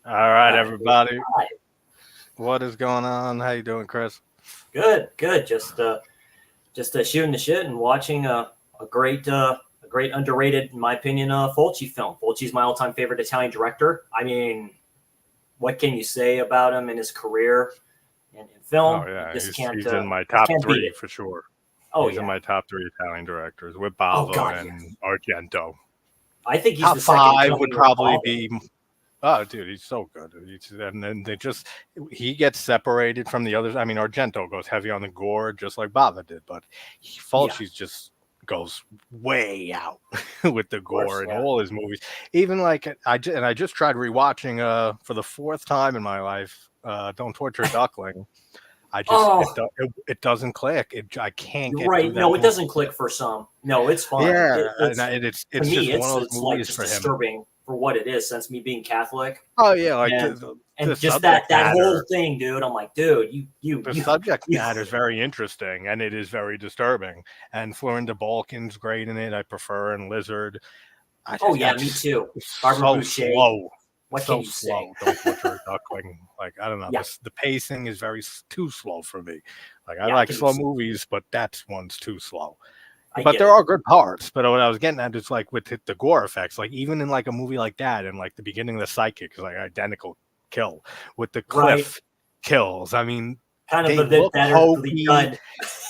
All right, Hi. everybody. Hi. What is going on? How you doing, Chris? Good, good. Just shooting the shit and watching a great underrated, in my opinion, Fulci film. Fulci's my all-time favorite Italian director. I mean, what can you say about him in his career in Oh film? You yeah, just he's in my just top can't beat three it. for sure. Oh He's in yeah. my top three Italian directors with Oh Bava God, and yes. Argento. I think he's Top the second five would coming of probably Bava. be. Oh, dude, he's so good. And then he gets separated from the others. I mean, Argento goes heavy on the gore, just like Bava did, but Yeah, Fulci's just goes way out with the of course. gore in Yeah. all his movies. Even like I just tried rewatching for the fourth time in my life. Don't Torture a Duckling. Oh, It doesn't click. I can't you're get through right. that No, it movie. doesn't click for some. No, it's fine. Yeah, and To it's just me, one of those it's like movies just for him. disturbing for what it is. Since me being Catholic, Oh yeah, like and the just subject that whole matter. thing, dude. I'm like, dude, The subject you. matter is very interesting, and it is very disturbing. And Florinda Balkan's great in it. I prefer and Lizard. Oh I yeah, me just too. it's Barbara so Boucher. slow, What can so you say? slow. Don't torture a duckling. Like I don't know. Yeah, The pacing is too slow for me. Like I yeah. like Can you? slow movies, but that one's too slow. I But get there it. are good parts. But what I was getting at is like with the gore effects, like even in like a movie like that, and like the beginning of the Psychic is like identical kill with the Right. cliff kills. I mean, Kind of they a bit look better for the hokey. done.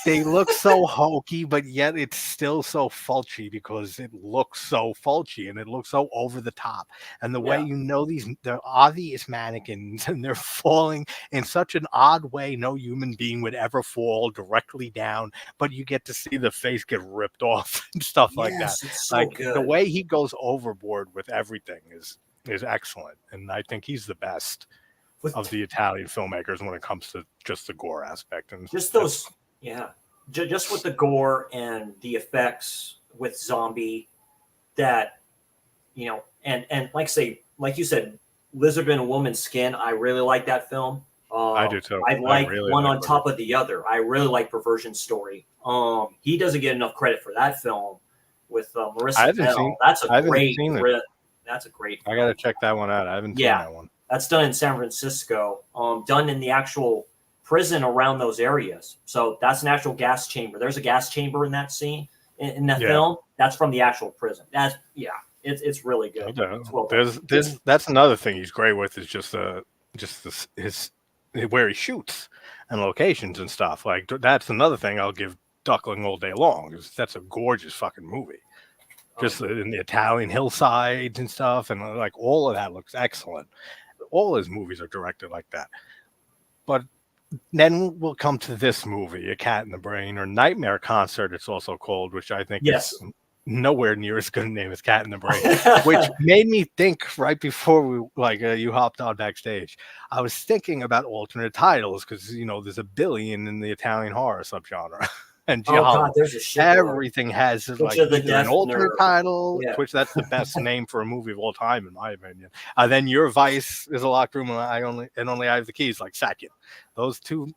They look so hokey, but yet it's still so Fulci because it looks so Fulci and it looks so over the top. And the way Yeah. you know they're obvious mannequins and they're falling in such an odd way no human being would ever fall directly down, but you get to see the face get ripped off and stuff like that. Yes, it's so Like the good. way he goes overboard with everything is excellent. And I think he's the best of With the Italian filmmakers when it comes to just the gore aspect. And just that's those, yeah, just with the gore and the effects with zombie that and like you said, lizard in a woman's skin. I really like that film. I do too. I I like really one like on Lizard. top of the other. I really like Perversion Story. He doesn't get enough credit for that film with I Marissa haven't Bell. seen I haven't seen it. That's a great I film. gotta check that one out. I haven't seen Yeah, that one. that's done in San Francisco. Done in the actual prison around those areas. So that's an actual gas chamber. There's a gas chamber in that scene in that Yeah. film. That's from the actual prison. That's yeah. It's really good. Okay. It's well done. It's That's another thing he's great with is just this his where he shoots and locations and stuff. Like that's another thing I'll give Duckling all day long. That's a gorgeous fucking movie. oh Just yeah. in the Italian hillsides and stuff, and like all of that looks excellent. All his movies are directed like that. But then we'll come to this movie, A Cat in the Brain, or Nightmare Concert, it's also called, which I think is Yes. nowhere near as good a name as Cat in the Brain, which made me think right before you hopped on backstage. I was thinking about alternate titles because, there's a billion in the Italian horror subgenre. And Oh God, Giallo, there's a shitload. everything has Which like of the either an Death alternate Nerve? title, Yeah. which that's the best name for a movie of all time, in my opinion. Then Your Vice is a locked room, and only I have the keys, like second. Those two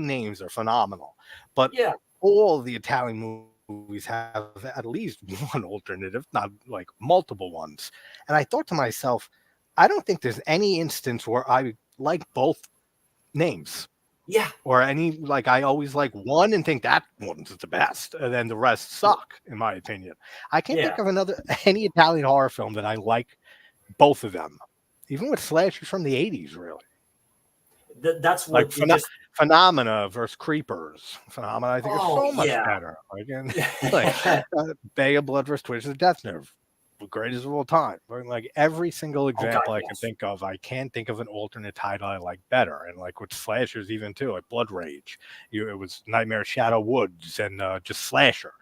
names are phenomenal. But Yeah. all the Italian movies have at least one alternative, not like multiple ones. And I thought to myself, I don't think there's any instance where I like both names Yeah. or any like I always like one and think that one's the best, and then the rest suck, in my opinion. I can't Yeah. think of another any Italian horror film that I like both of them, even with slashers from the '80s, really. That's Like what it just. Phenomena versus Creepers. Phenomena, I think, is Oh so much yeah. better. Like, like Bay of Blood versus Twitch of the Death Nerve, the greatest of all time. Like every single Oh God, example I can yes. think of, I can't think of an alternate title I like better. And like with slashers, even too, like Blood Rage, it was Nightmare Shadow Woods and just slasher.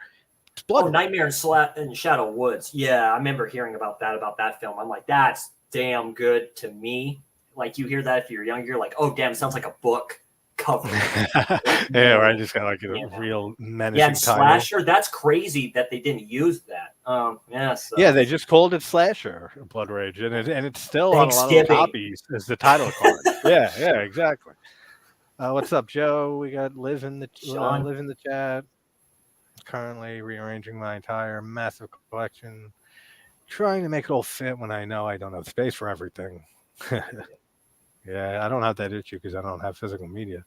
It's Oh, Blood Nightmare Rage. in Shadow Woods. Yeah, I remember hearing about that film. I'm like, that's damn good to me. Like you hear that if you're younger, you're like, oh damn, it sounds like a book cover. Like Yeah, right. literally, Just got like a yeah. real Yeah, and menacing title. slasher, that's crazy that they didn't use that. Yeah, Yeah, so they just called it Slasher, Blood Rage, and it's still on a lot of the Thanksgiving. copies as the title card. Yeah, yeah, exactly. What's up, Joe? We got Sean. Live in the chat. Currently rearranging my entire massive collection, trying to make it all fit when I know I don't have space for everything. Yeah, I don't have that issue because I don't have physical media.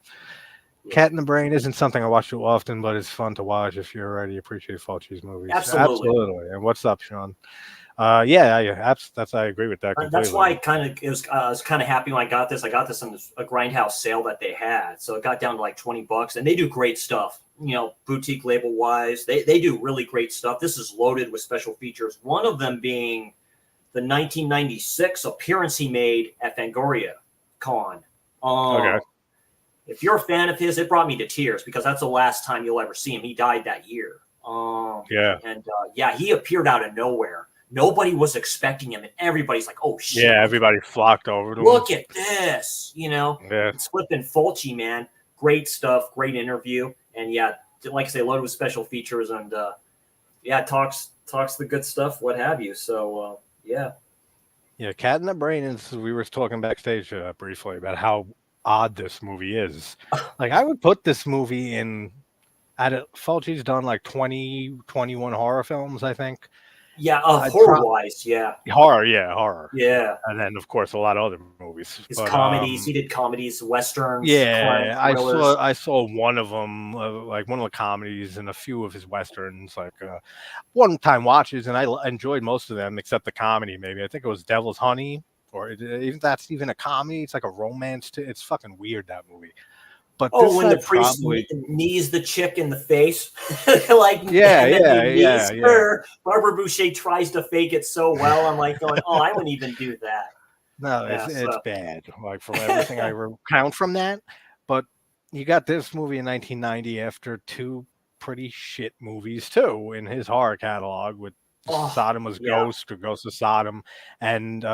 Yeah, Cat in the Brain isn't something I watch too often, but it's fun to watch if you already appreciate Fulci's movies. absolutely. Absolutely. And what's up, Sean? Yeah, I agree with that That's why I completely. I was kind of happy when I got this. I got this on a grindhouse sale that they had, so it got down to like $20, and they do great stuff. Boutique label wise, they do really great stuff. This is loaded with special features. One of them being the 1996 appearance he made at Fangoria Con. Okay. If you're a fan of his, it brought me to tears because that's the last time you'll ever see him. He died that year. Yeah. And yeah, he appeared out of nowhere. Nobody was expecting him, and everybody's like, "Oh shit! Yeah, everybody flocked over to him. Look at this!" Yeah. It's flipping Fulci, man. Great stuff, great interview, and yeah, like I say, loaded with special features, and yeah, talks the good stuff, what have you. So yeah, Yeah, Cat in the Brain is we were talking backstage briefly about how odd this movie is. Like I would put this movie in Fulci's done like 20, 21 horror films, I think. yeah, I'd horror wise, yeah, horror, yeah, horror. yeah. And then of course a lot of other movies. His But comedies, he did comedies, westerns, crime yeah, thrillers. I saw one of them, like one of the comedies and a few of his westerns, like one time watches, and enjoyed most of them except the comedy. Maybe I think it was Devil's Honey, or even that's even a comedy. It's like a romance. It's fucking weird, that movie. But Oh, this when the I'd priest probably knees the chick in the face, like, yeah, and then he yeah, knees yeah, yeah. her. Barbara Boucher tries to fake it so well. I'm like going, oh, I wouldn't even do that. No, Yeah, it's so bad. Like from everything I count from that. But you got this movie in 1990 after two pretty shit movies too in his horror catalog with oh Sodom's yeah, Ghost or Ghost of Sodom and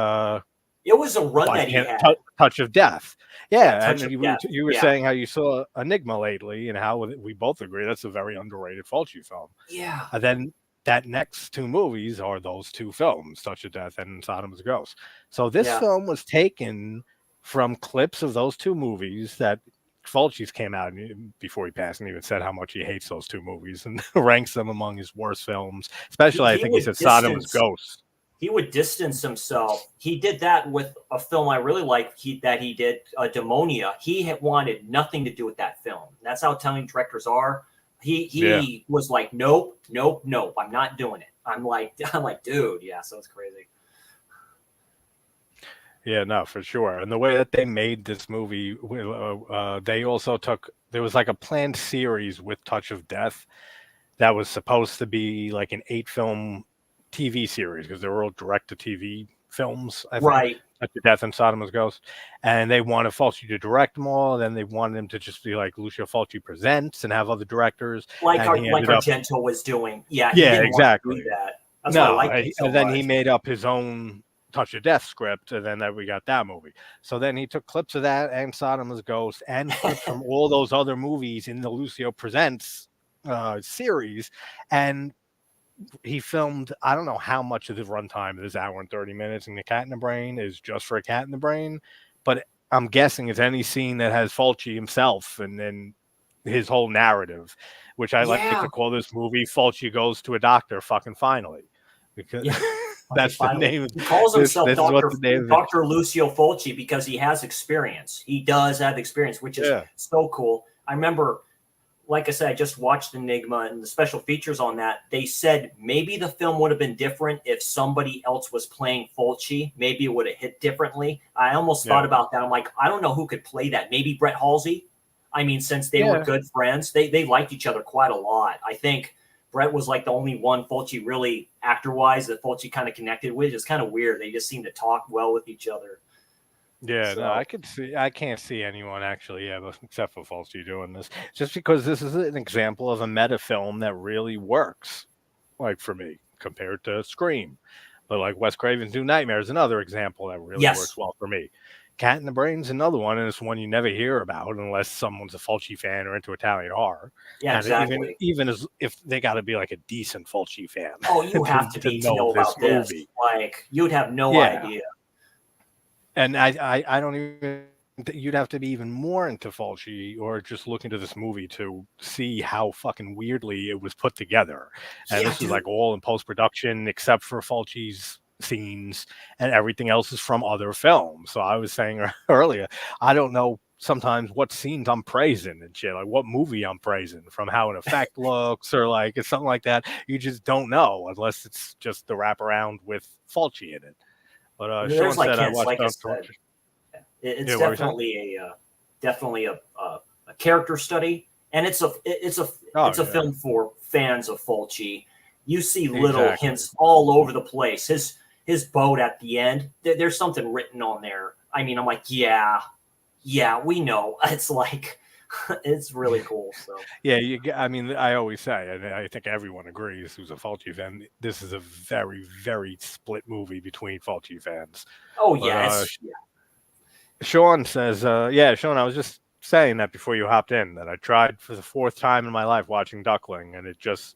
it was a run by that he had. Touch of Death. Yeah, Yeah, and Touch of Death. you were Yeah, saying how you saw Enigma lately and how we both agree that's a very underrated Fulci film. yeah, And then that next two movies are those two films, Touch of Death and Sodom's Ghost. So this yeah, film was taken from clips of those two movies that Fulci's came out before he passed and even said how much he hates those two movies and ranks them among his worst films. he, Especially, I he think he would said Sodom's distance Ghost. he would distance himself. He did that with a film I really like. He did, Demonia. He had wanted nothing to do with that film. That's how Italian directors are. Yeah. He was like, nope, nope, nope. I'm not doing it. I'm like, dude, yeah. So it's crazy. Yeah, no, for sure. And the way that they made this movie, they also took, there was like a planned series with Touch of Death that was supposed to be like an 8 film TV series because they were all direct to TV films, I think. Right. Touch of Death and Sodom's Ghost. And they wanted Fulci to direct them all. Then they wanted him to just be like Lucio Fulci Presents and have other directors. And he Like ended up, Argento was doing. Yeah, he yeah, didn't want to do exactly. that. That's why I No, liked it so and then he much. made up his own Touch of Death script, and then that we got that movie. So then he took clips of that and Sodom's Ghost and clips from all those other movies in the Lucio Presents series, and he filmed. I don't know how much of the runtime of this hour and 30 minutes in the Cat in the Brain is just for a Cat in the Brain, but I'm guessing it's any scene that has Fulci himself and then his whole narrative, which I like Yeah, to call this movie "Fulci Goes to a Doctor." Fucking finally, because yeah. Okay, that's the finally, name of he calls this. himself This is what Doctor the name of it. Doctor Lucio Fulci because he has experience. He does have experience, which is Yeah, so cool. I remember, like I said, I just watched Enigma and the special features on that. They said maybe the film would have been different if somebody else was playing Fulci. Maybe it would have hit differently. I almost yeah, thought about that. I'm like, I don't know who could play that. Maybe Brett Halsey. I mean, since they were yeah, good friends, they liked each other quite a lot. I think Brett was like the only one Fulci really actor wise that Fulci kind of connected with. It's kind of weird. They just seem to talk well with each other. yeah. No, I So could see. I can't see anyone actually, yeah, except for Fulci doing this. Just because this is an example of a meta film that really works, like for me, compared to Scream. But like Wes Craven's New Nightmare is another example that really works yes, well for me. Cat in the Brain's another one, and it's one you never hear about unless someone's a Fulci fan or into Italian horror. yeah, And exactly. even as if they got to be like a decent Fulci fan Oh, you have to to be to know know this about this. movie. Like you'd have no Yeah, idea. and I don't even. You'd have to be even more into Fulci or just look into this movie to see how fucking weirdly it was put together. And Yeah, this is dude. like all in post production except for Fulci's scenes, and everything else is from other films. So I was saying earlier, I don't know sometimes what scenes I'm praising and shit, like what movie I'm praising from how an effect looks or like it's something like that. You just don't know unless it's just the wraparound with Fulci in it. But There's Sean like said I hints, watched like I said, Yeah, it's what were you saying? definitely a character study, and Oh it's a yeah, film for fans of Fulci. You see little exactly. hints all over the place. His boat at the end, there's something written on there. I mean, I'm like, yeah, we know. It's like, it's really cool. So, Yeah, I mean, I always say, and I think everyone agrees who's a Fulci fan, this is a very, very split movie between Fulci fans. oh But yeah, it's yeah. Sean says, yeah, Sean, I was just saying that before you hopped in that I tried for the fourth time in my life watching Duckling, and it just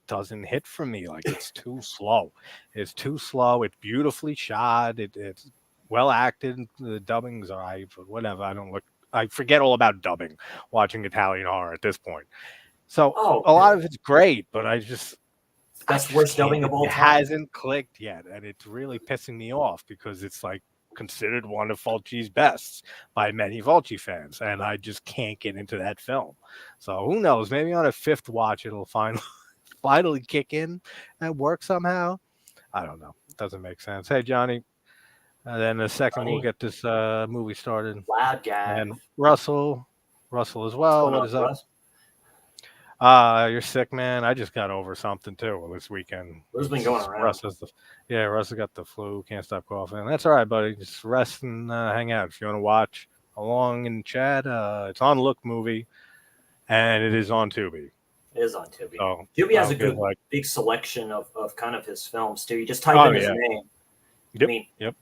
doesn't hit for me. Like it's too slow. It's too slow. It's beautifully shot. It's well acted. The dubbing's all right, but whatever. I forget all about dubbing watching Italian horror at this point. So Oh, a lot good. of it's great, but I Best just worst can't. dubbing of all It time. hasn't clicked yet, and it's really pissing me off because it's like considered one of Fulci's best by many Fulci fans, and I just can't get into that film. So who knows? Maybe on a fifth watch, it'll finally kick in and work somehow. I don't know. It doesn't make sense. Hey Johnny, and then the second we'll Funny, get this movie started, loud guy. and Russell as What's well. going What on, is up? Russ? You're sick, man. I just got over something too this weekend. What's been going around? Russ has got the flu. Can't stop coughing. That's all right, buddy. Just rest and hang out. If you want to watch along in chat, it's on Look Movie, and it is on Tubi. It is on Tubi. So Tubi has I'll a give good like, big selection of kind of his films too. You just type oh in his yeah, name. I yep, mean, yep.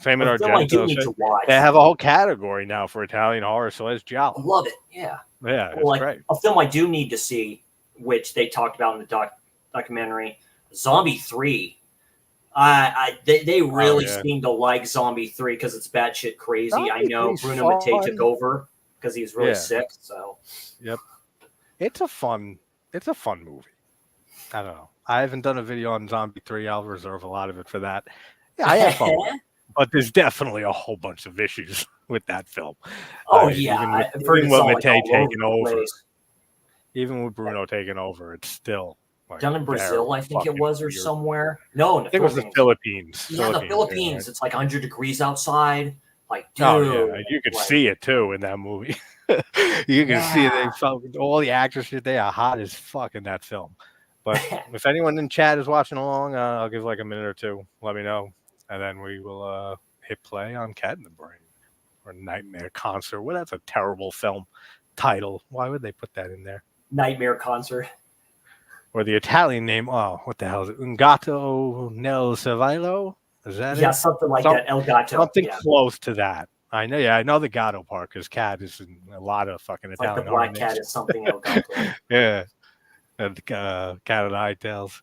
Fame and a film I do Argento. need So to they watch. have a whole category now for Italian horror. So it's I Giallo. love it. Yeah. Yeah, Well, it's like great. a film I do need to see, which they talked about in the documentary, Zombie 3. They Oh really yeah, seem to like Zombie 3 because it's batshit crazy. I Zombie know 3's Bruno Mattei took fun. over because he was really Yeah, sick. So yep. It's a fun movie. I don't know. I haven't done a video on Zombie 3. I'll reserve a lot of it for that. Yeah, I had fun with it. But there's definitely a whole bunch of issues with that film. oh yeah, I've heard Even it's with all like Matei all over taking the over, place. even with Bruno taking over, it's still like Done in very Brazil, I think it fucking was, or weird. somewhere. No, in the I think it was the Philippines. Philippines. Yeah, the Yeah, right. Philippines. It's like 100 degrees outside. Like, Oh yeah, dude, you could like, see it too in that movie. You can see yeah. they felt all the actresses. They are hot as fuck in that film. But if anyone in chat is watching along, I'll give like a minute or two. Let me know, and then we will hit play on Cat in the Brain or Nightmare Concert. Well, that's a terrible film title. Why would they put that in there? Nightmare Concert. Or the Italian name? Oh, what the hell is it? Un gatto nel cervello? Is that Yeah, it? something like Some, that. El Gato. something Yeah. close to that. I know. Yeah, I know the gatto part because cat is in a lot of fucking It's like the Italian horror Black Cat names. is something El Gato. Yeah, and cat of the high tails.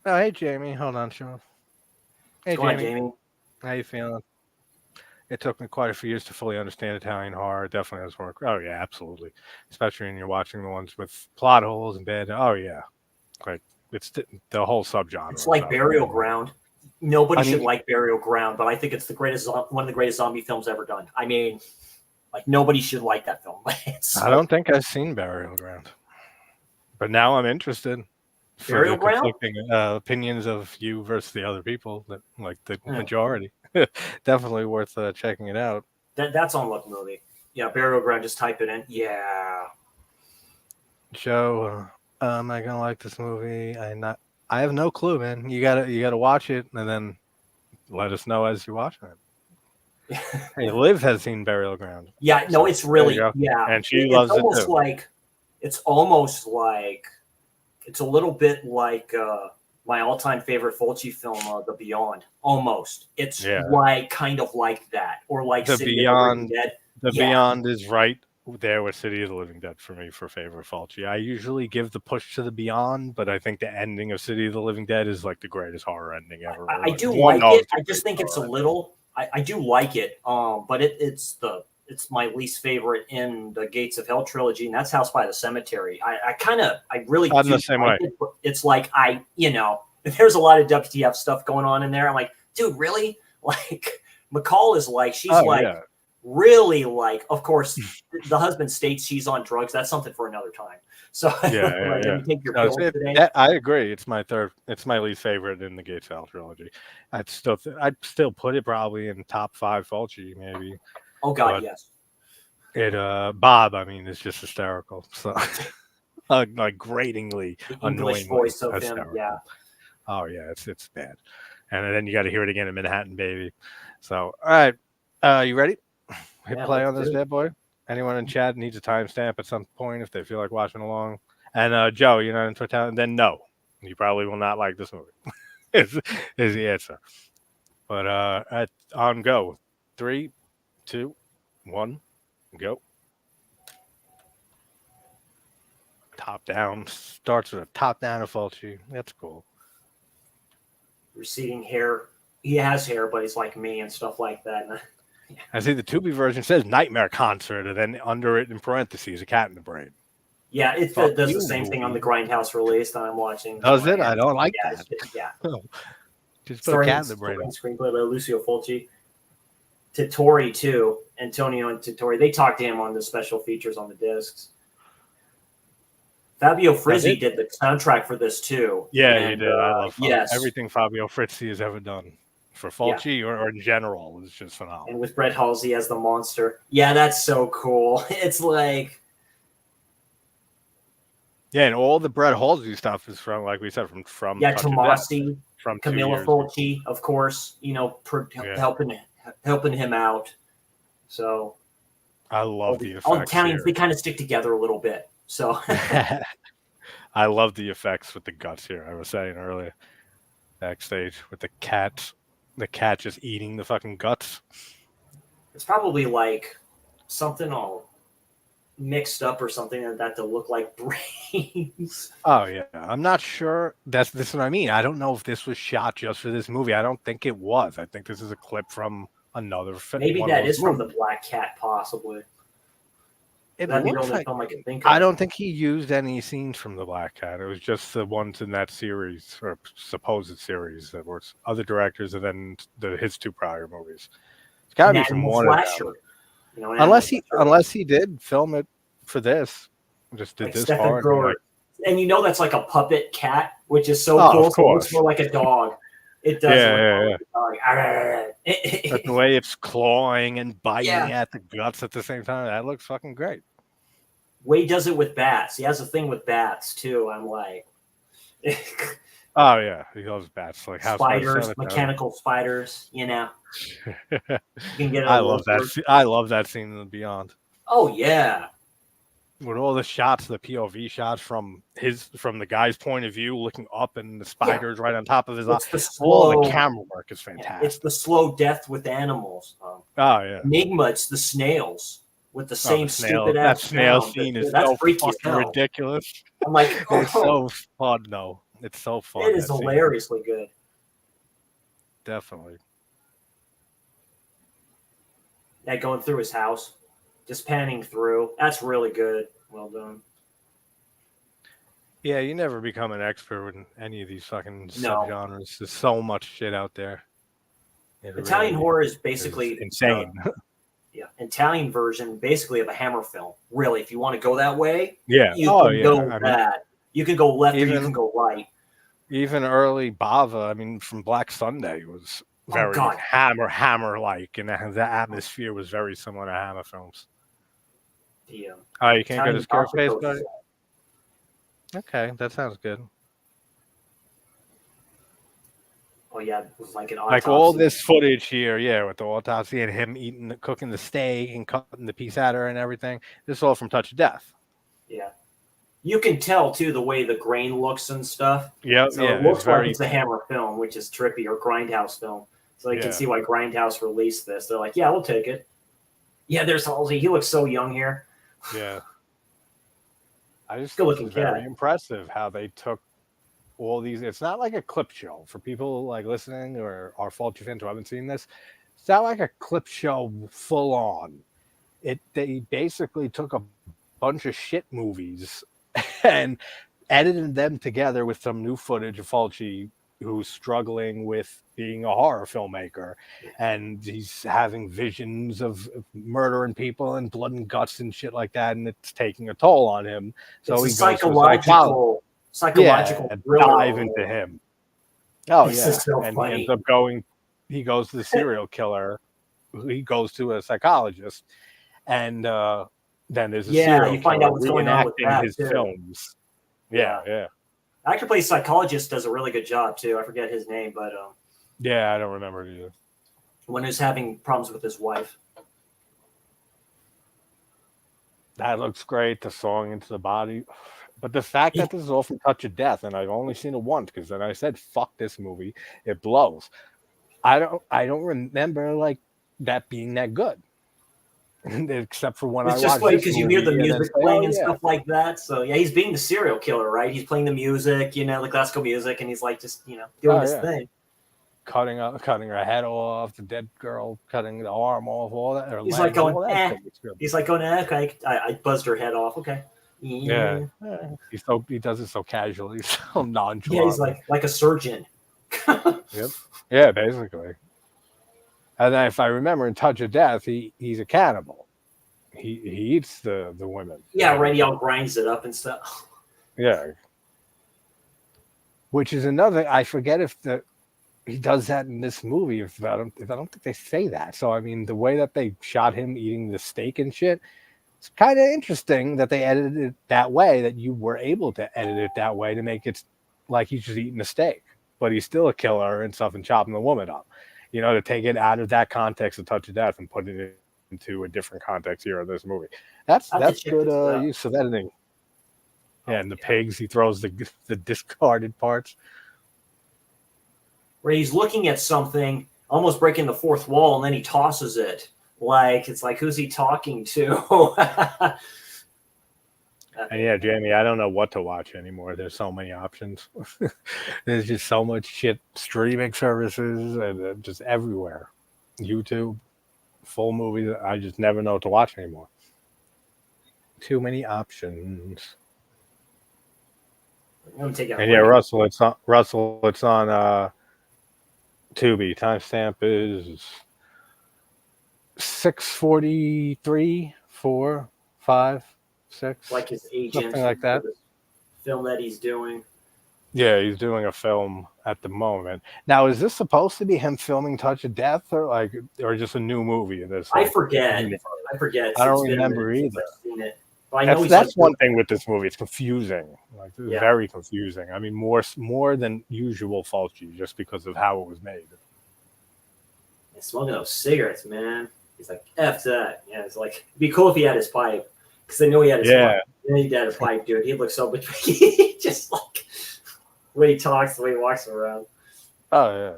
Oh, hey Jamie. Hold on, Sean. Hey What's going on, Jamie. Jamie? How you feeling? It took me quite a few years to fully understand Italian horror. It definitely does work. Oh yeah, absolutely. Especially when you're watching the ones with plot holes and bad. Oh yeah, like it's the whole subgenre. It's like Burial Ground. Nobody I should mean, like Burial Ground, but I think it's one of the greatest zombie films ever done. I mean, like nobody should like that film. I don't think I've seen Burial Ground, but now I'm interested for Burial the Ground. conflicting opinions of you versus the other people that like the Yeah. majority. Definitely worth checking it out. That's on Look Movie. Yeah, Burial Ground. Just type it in. Yeah. Joe, am I gonna like this movie? I have no clue, man. You gotta watch it and then let us know as you're watching it. Hey, Liv has seen Burial Ground. Yeah. No, it's really yeah. And she It's loves it almost too. like it's a little bit like my all-time favorite Fulci film, The Beyond. Almost. It's like kind of like that, or like The City of the Living Beyond. Dead. The Beyond is right there with City of the Living Dead for me for favorite Fulci. I usually give the push to the Beyond, but I think the ending of City of the Living Dead is like the greatest horror ending ever. I do like it. I just think it's a little. I do like it, but it's my least favorite in the Gates of Hell trilogy, and that's House by the Cemetery. I really I'm do the same way. it, but it's like there's a lot of WTF stuff going on in there. I'm like, dude, really? Like, McCall is like, she's Oh like, yeah, really like, of course, the husband states she's on drugs. That's something for another time. So, like, have you take your pills today? I agree. It's my third. It's my least favorite in the Gatesville trilogy. I'd still put it probably in top 5 Fulci maybe. Oh God, But yes. it Bob, I mean, is just hysterical. So like gratingly, The English annoyingly voice of him, hysterical. yeah. Oh yeah, it's bad. And then you got to hear it again in Manhattan Baby. So all right, you ready? Hit Yeah, play let's on this do it. bad boy. Anyone in chat needs a timestamp at some point if they feel like watching along. And Joe, you're not into Italian, then no, you probably will not like this movie. is the answer. But on go, 3, 2, 1, go. Top down starts with a top down of Fulci. That's cool. Receding hair. He has hair, but he's like me and stuff like that. And I see the Tubi version says Nightmare Concert, and then under it in parentheses, A Cat in the Brain. yeah, it Fuck does you, the same thing on the movie. Grindhouse release that I'm watching. Does it? Yeah, I don't like yeah, that. yeah. Just put A Cat in the Story Brain. and screenplay by Lucio Fulci. Tittori too, Antonio and Tittori. They talked to him on the special features on the discs. Fabio Frizzi did the soundtrack for this too. Yeah, and, you did. I love yes, everything Fabio Frizzi has ever done for Fulci or in general is just phenomenal. and with Brett Halsey as the monster. Yeah, that's so cool. It's like, yeah, and all the Brett Halsey stuff is from, like we said, from yeah, Touch of Death, Tomasi, from 2 Camilla years Fulci, of course, you know, helping him out. So I love the effects. all the Italians, they kind of stick together a little bit. So I love the effects with the guts here. I was saying earlier, backstage with the cat just eating the fucking guts. it's probably like something all mixed up or something like that to look like brains. Oh yeah, I'm not sure. This is what I mean. I don't know if this was shot just for this movie. I don't think it was. I think this is a clip from another film. Maybe that is from the Black Cat, possibly. That'd be the only film I can think of. I don't think he used any scenes from the Black Cat. It was just the ones in that series or supposed series that were other directors, and then his 2 prior movies. It's got to be some one of them. You know, unless he did film it for this, just did like this part. And you know that's like a puppet cat, which is so cool. Of course. It looks more like a dog. It does. Yeah. But the way it's clawing and biting at the guts at the same time, that looks fucking great. Wade does it with bats. He has a thing with bats too. I'm like, oh yeah, he loves bats. Like spiders, mechanical spiders. You know, you can get. I love that scene in the Beyond. Oh yeah, with all the shots, the POV shots from the guy's point of view, looking up and the spiders right on top of his eyes. All the camera work is fantastic. It's the slow death with animals. Oh yeah, Enigma. It's the snails. With the same stupid ass snail scene is so fucking ridiculous. I'm like, it's so fun. No, it's so fun. It is hilariously good. Definitely. Yeah, going through his house, just panning through. That's really good. Well done. Yeah, you never become an expert in any of these fucking subgenres. There's so much shit out there. Italian horror is basically insane. Italian version basically of a Hammer film. Really, if you want to go that way, you can go that. You can go left or you can go right. Even early Bava, I mean, from Black Sunday was very Hammer like, and the atmosphere was very similar to Hammer films. You can't go to Scarespace, buddy? Okay, that sounds good. Oh yeah, it was like an autopsy. Like all this footage here, with the autopsy and him cooking the steak and cutting the piece out of her and everything. This is all from Touch of Death. Yeah, you can tell too the way the grain looks and stuff. Yeah, so it looks like it's a Hammer film, which is trippy, or Grindhouse film. So you can see why Grindhouse released this. They're like, yeah, we'll take it. Yeah, there's Halsey. He looks so young here. Yeah, I just good looking. Very impressive how they took all these. It's not like a clip show for people like listening or our Fulci fans who haven't seen this. It's not like a clip show full on. They basically took a bunch of shit movies and edited them together with some new footage of Fulci who's struggling with being a horror filmmaker, and he's having visions of murdering people and blood and guts and shit like that, and it's taking a toll on him. So It's a he goes to a psychologist. psychological Yeah, thriller. dive into him. Oh This yeah, is so and he funny. ends up going. He goes to the serial killer. He goes to a psychologist, and then there's a Yeah, serial you find out killer what's going on with reenacting that his too. films. Yeah. Yeah. Actor plays psychologist does a really good job too. I forget his name, but Yeah, I don't remember it either. when he's having problems with his wife. That looks great. The song Into the Body. But the fact that this is all from Touch of Death, and I've only seen it once, because then I said, fuck this movie. It blows. I don't remember like that being that good. Except for when I It's just watched funny this because you hear the movie and then music say, playing oh and yeah. stuff like that. So yeah, he's being the serial killer, right? He's playing the music, the classical music, and he's like just doing his thing. Cutting her head off, the dead girl cutting the arm off, all that. He's like going, He's like going, okay, I buzzed her head off. Okay. Yeah. He does it so casually, so nonchalant. Yeah, he's like a surgeon. Yep. Yeah, basically. And then if I remember in Touch of Death, he's a cannibal. He eats the women. Yeah, right. He all grinds it up and stuff. Yeah. Which is another. I forget if he does that in this movie. If I don't think they say that. So I mean, the way that they shot him eating the steak and shit, it's kind of interesting that they edited it that way. That you were able to edit it that way to make it like he's just eating a steak, but he's still a killer and stuff and chopping the woman up. To take it out of that context of Touch of Death and put it into a different context here in this movie. That's good use of editing. Yeah, and the pigs, he throws the discarded parts. Where he's looking at something, almost breaking the fourth wall, and then he tosses it. It's like, who's he talking to? And yeah, Jamie, I don't know what to watch anymore. There's so many options. There's just so much shit, streaming services, and just everywhere. YouTube, full movies. I just never know what to watch anymore. Too many options. And yeah, Russell, it's on Tubi. Timestamp is 6:43, 4, 5, 6. Like his agent, something like that. Film that he's doing. Yeah, he's doing a film at the moment. Now, is this supposed to be him filming Touch of Death, or just a new movie in this? I forget. I don't remember either. I've seen it. I know that's one thing with this movie. It's confusing. It's Yeah. very confusing. I mean, more than usual Fulci, just because of how it was made. And smoking those cigarettes, man. He's like, F that. Yeah, it's like, it'd be cool if he had his pipe. Because I know he had his pipe. Yeah, he had a pipe, dude. He'd look so much. Just like the way he talks, the way he walks around. Oh, yeah.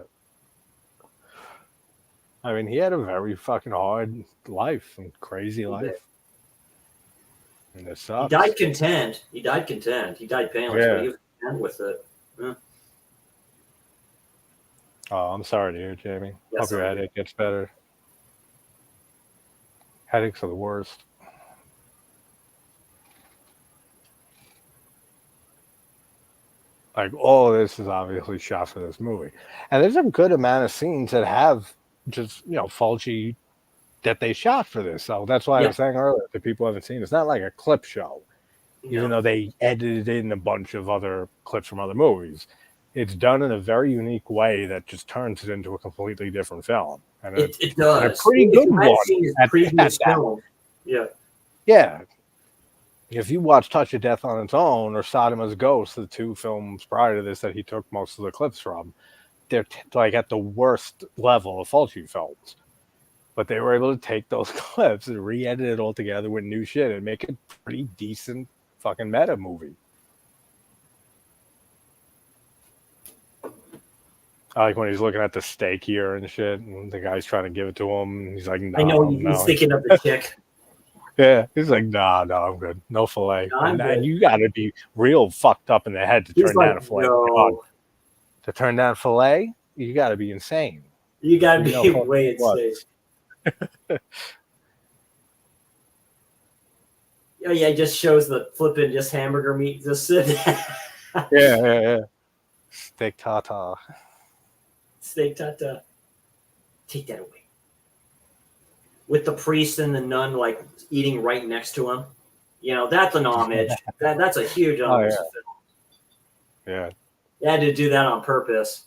I mean, he had a very fucking hard life and crazy life. And it sucks. He died content. He died penniless, but he was content with it. Yeah. Oh, I'm sorry to hear, Jamie. Yes, Hope your headache gets better. Headaches are the worst. Like, all of this is obviously shot for this movie. And there's a good amount of scenes that have just, Fulci that they shot for this. So that's why I was saying earlier that people haven't seen it. It's not like a clip show, even though they edited in a bunch of other clips from other movies. It's done in a very unique way that just turns it into a completely different film. And it does. And a pretty good one. Previous film. Yeah. Yeah. If you watch Touch of Death on its own or Sodoma's Ghost, the two films prior to this that he took most of the clips from, they're like at the worst level of Fulci films. But they were able to take those clips and re-edit it all together with new shit and make a pretty decent fucking meta movie. I like when he's looking at the steak here and shit, and the guy's trying to give it to him. And he's like, "No, I know he's thinking of the chick." Yeah, he's like, "Nah, I'm good. No fillet." And you got to be real fucked up in the head to turn down a fillet. No. To turn down fillet, you got to be insane. You got to be way insane. Yeah, it just shows the flipping just hamburger meat just sitting. Yeah. Steak tata. Steak tata. Take that away. With the priest and the nun like eating right next to him. You know, that's an homage. That's a huge homage to film. Yeah. They had to do that on purpose.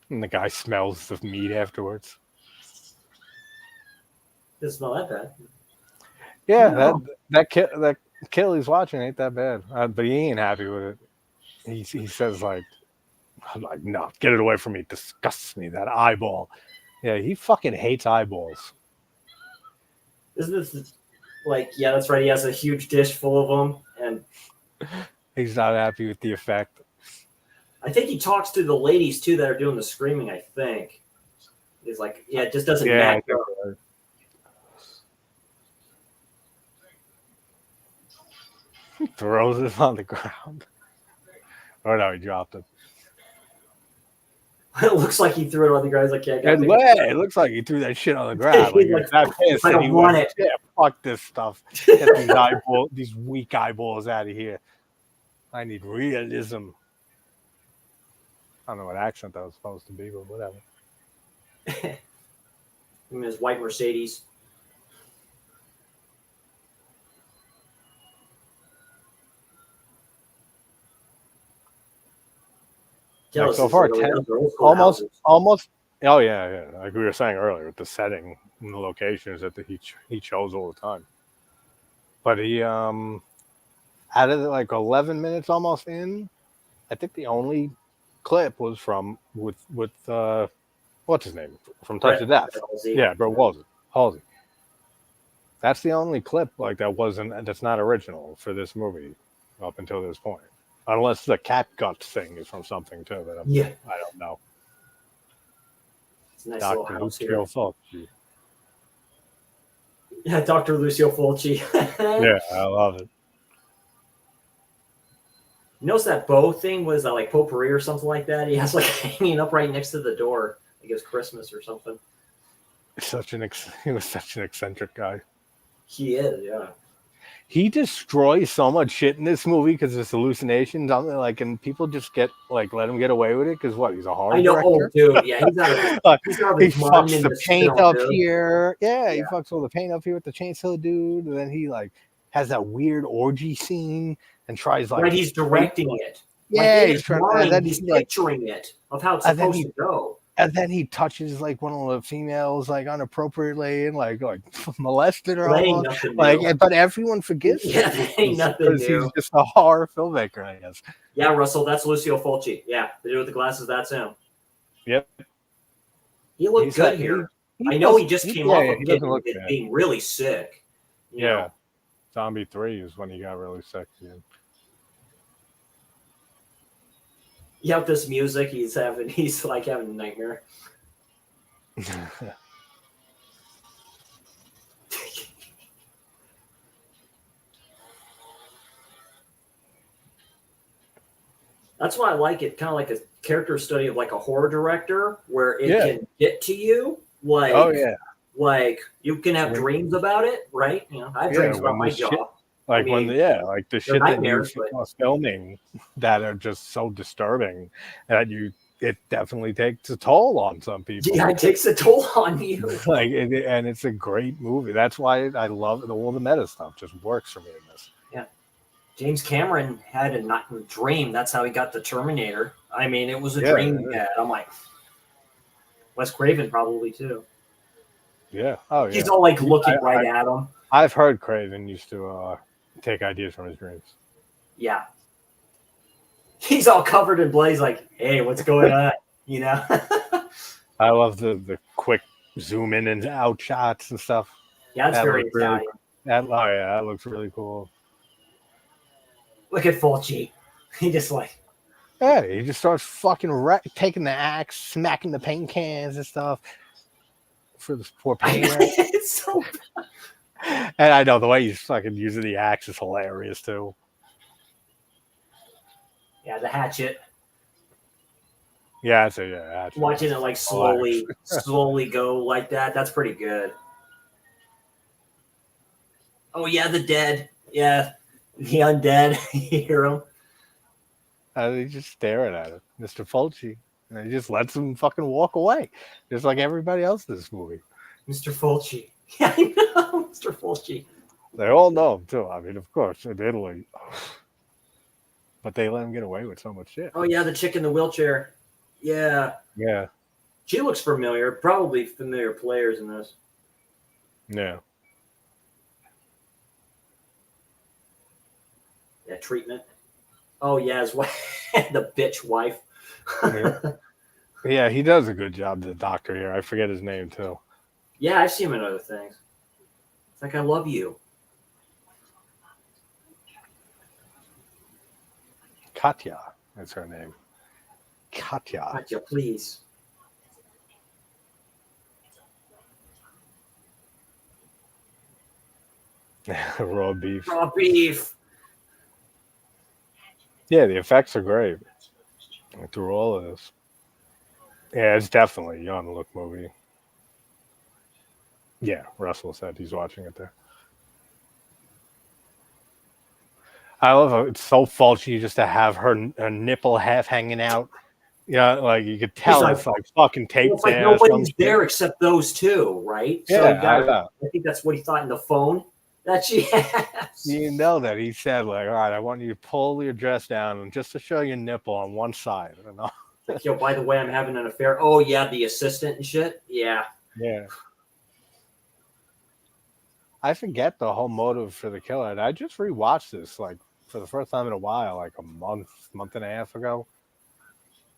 And the guy smells the meat afterwards. Doesn't smell that bad. Yeah, No. that kill he's watching ain't that bad, but he ain't happy with it. He says like, I'm like, no, get it away from me. It disgusts me. That eyeball. Yeah, he fucking hates eyeballs. Isn't this like? Yeah, that's right. He has a huge dish full of them, and he's not happy with the effect. I think he talks to the ladies too that are doing the screaming. I think he's like, yeah, it just doesn't match up. He throws it on the ground. Oh no, he dropped it. It looks like he threw it on the ground. He's like, yeah, it looks like he threw that shit on the ground. Like, like, that pissed. I don't want it. Yeah, fuck this stuff. Get these weak eyeballs out of here. I need realism. I don't know what accent that was supposed to be, but whatever. Him and his white Mercedes. Like so far, almost. Oh yeah. Like we were saying earlier, with the setting and the locations that he chose all the time. But he out of like 11 minutes almost in, I think the only clip was from with what's his name from Touch of Death. Yeah, Brett Halsey. That's the only clip like that's not original for this movie up until this point. Unless the cat gut thing is from something too that I don't know. It's a nice Dr. Lucio Fulci. Yeah, Dr. Lucio Fulci. Yeah, I love it. You notice that bow thing was like potpourri or something like that? He has like hanging up right next to the door. I guess Christmas or something. He was such an eccentric guy. He is, yeah. He destroys so much shit in this movie because it's hallucinations. And people just let him get away with it because he's a horror director. Oh, dude, yeah, he's out of he fucks the paint up here. Yeah, he fucks all the paint up here with the chainsaw dude, and then he has that weird orgy scene and tries he's directing it. Yeah, he's picturing it of how it's supposed to go. And then he touches one of the females inappropriately and molested her. But everyone forgives him. Ain't nothing new. He's just a horror filmmaker, I guess. Yeah, Russell, that's Lucio Fulci. Yeah, the dude with the glasses, that's him. Yep. He looked good here. I know he just came off of being really sick. You know? Zombie 3 is when he got really sick. Yeah. You have this music he's having a nightmare. That's why I like it, kind of like a character study of a horror director where it can get to you. Like you can have dreams about it, right? I have dreams about my job. The shit that you're filming that are just so disturbing that it definitely takes a toll on some people. Yeah, it takes a toll on you. And it's a great movie. That's why I love it. All the meta stuff just works for me in this. Yeah. James Cameron had a dream. That's how he got the Terminator. I mean, it was a dream he had. I'm like, Wes Craven probably too. Yeah. Oh, yeah. He's all looking right at him. I've heard Craven used to take ideas from his dreams. Yeah. He's all covered in blood. He's like, hey, what's going on? I love the quick zoom in and out shots and stuff. Yeah, that's very Italian. That looks really cool. Look at Fulci. He just he just starts fucking taking the axe, smacking the paint cans and stuff for the poor painter. It's so bad. And I know the way he's fucking using the axe is hilarious too. Yeah, the hatchet. Yeah, hatchet. Watching it slowly go like that. That's pretty good. Oh yeah, the dead. Yeah, the undead. You hear them. And he's just staring at him, Mr. Fulci. And he just lets him fucking walk away, just like everybody else in this movie. Mr. Fulci. Yeah, I know, Mr. Fulci. They all know him too. I mean, of course, in Italy, but they let him get away with so much shit. Oh yeah, the chick in the wheelchair. Yeah, Yeah, she looks familiar. Probably familiar players in this. yeah. Yeah, treatment. Oh yeah, his wife, the bitch wife. Yeah. Yeah, he does a good job, the doctor here. I forget his name too. Yeah, I've seen him in other things. It's like I love you. Katya, that's her name. Katya. Katya, please. Raw beef. Raw beef. Yeah, the effects are great through all of this. Yeah, it's definitely a young look movie. Yeah, Russell said he's watching it there. I love how it's so Fulci just to have her nipple half hanging out. Yeah, like you could tell like- it's like fucking Well, taped it's like down. nobody's there except those two, right? So Yeah, you got, I know. I think that's what he thought in the phone that she has. You know that he said like, all right, I want you to pull your dress down and just to show your nipple on one side. I don't know. Like, yo, by the way, I'm having an affair. Oh yeah, the assistant and shit. Yeah. Yeah. I forget the whole motive for the killer. And I just rewatched this like for the first time in a while, like a month and a half ago.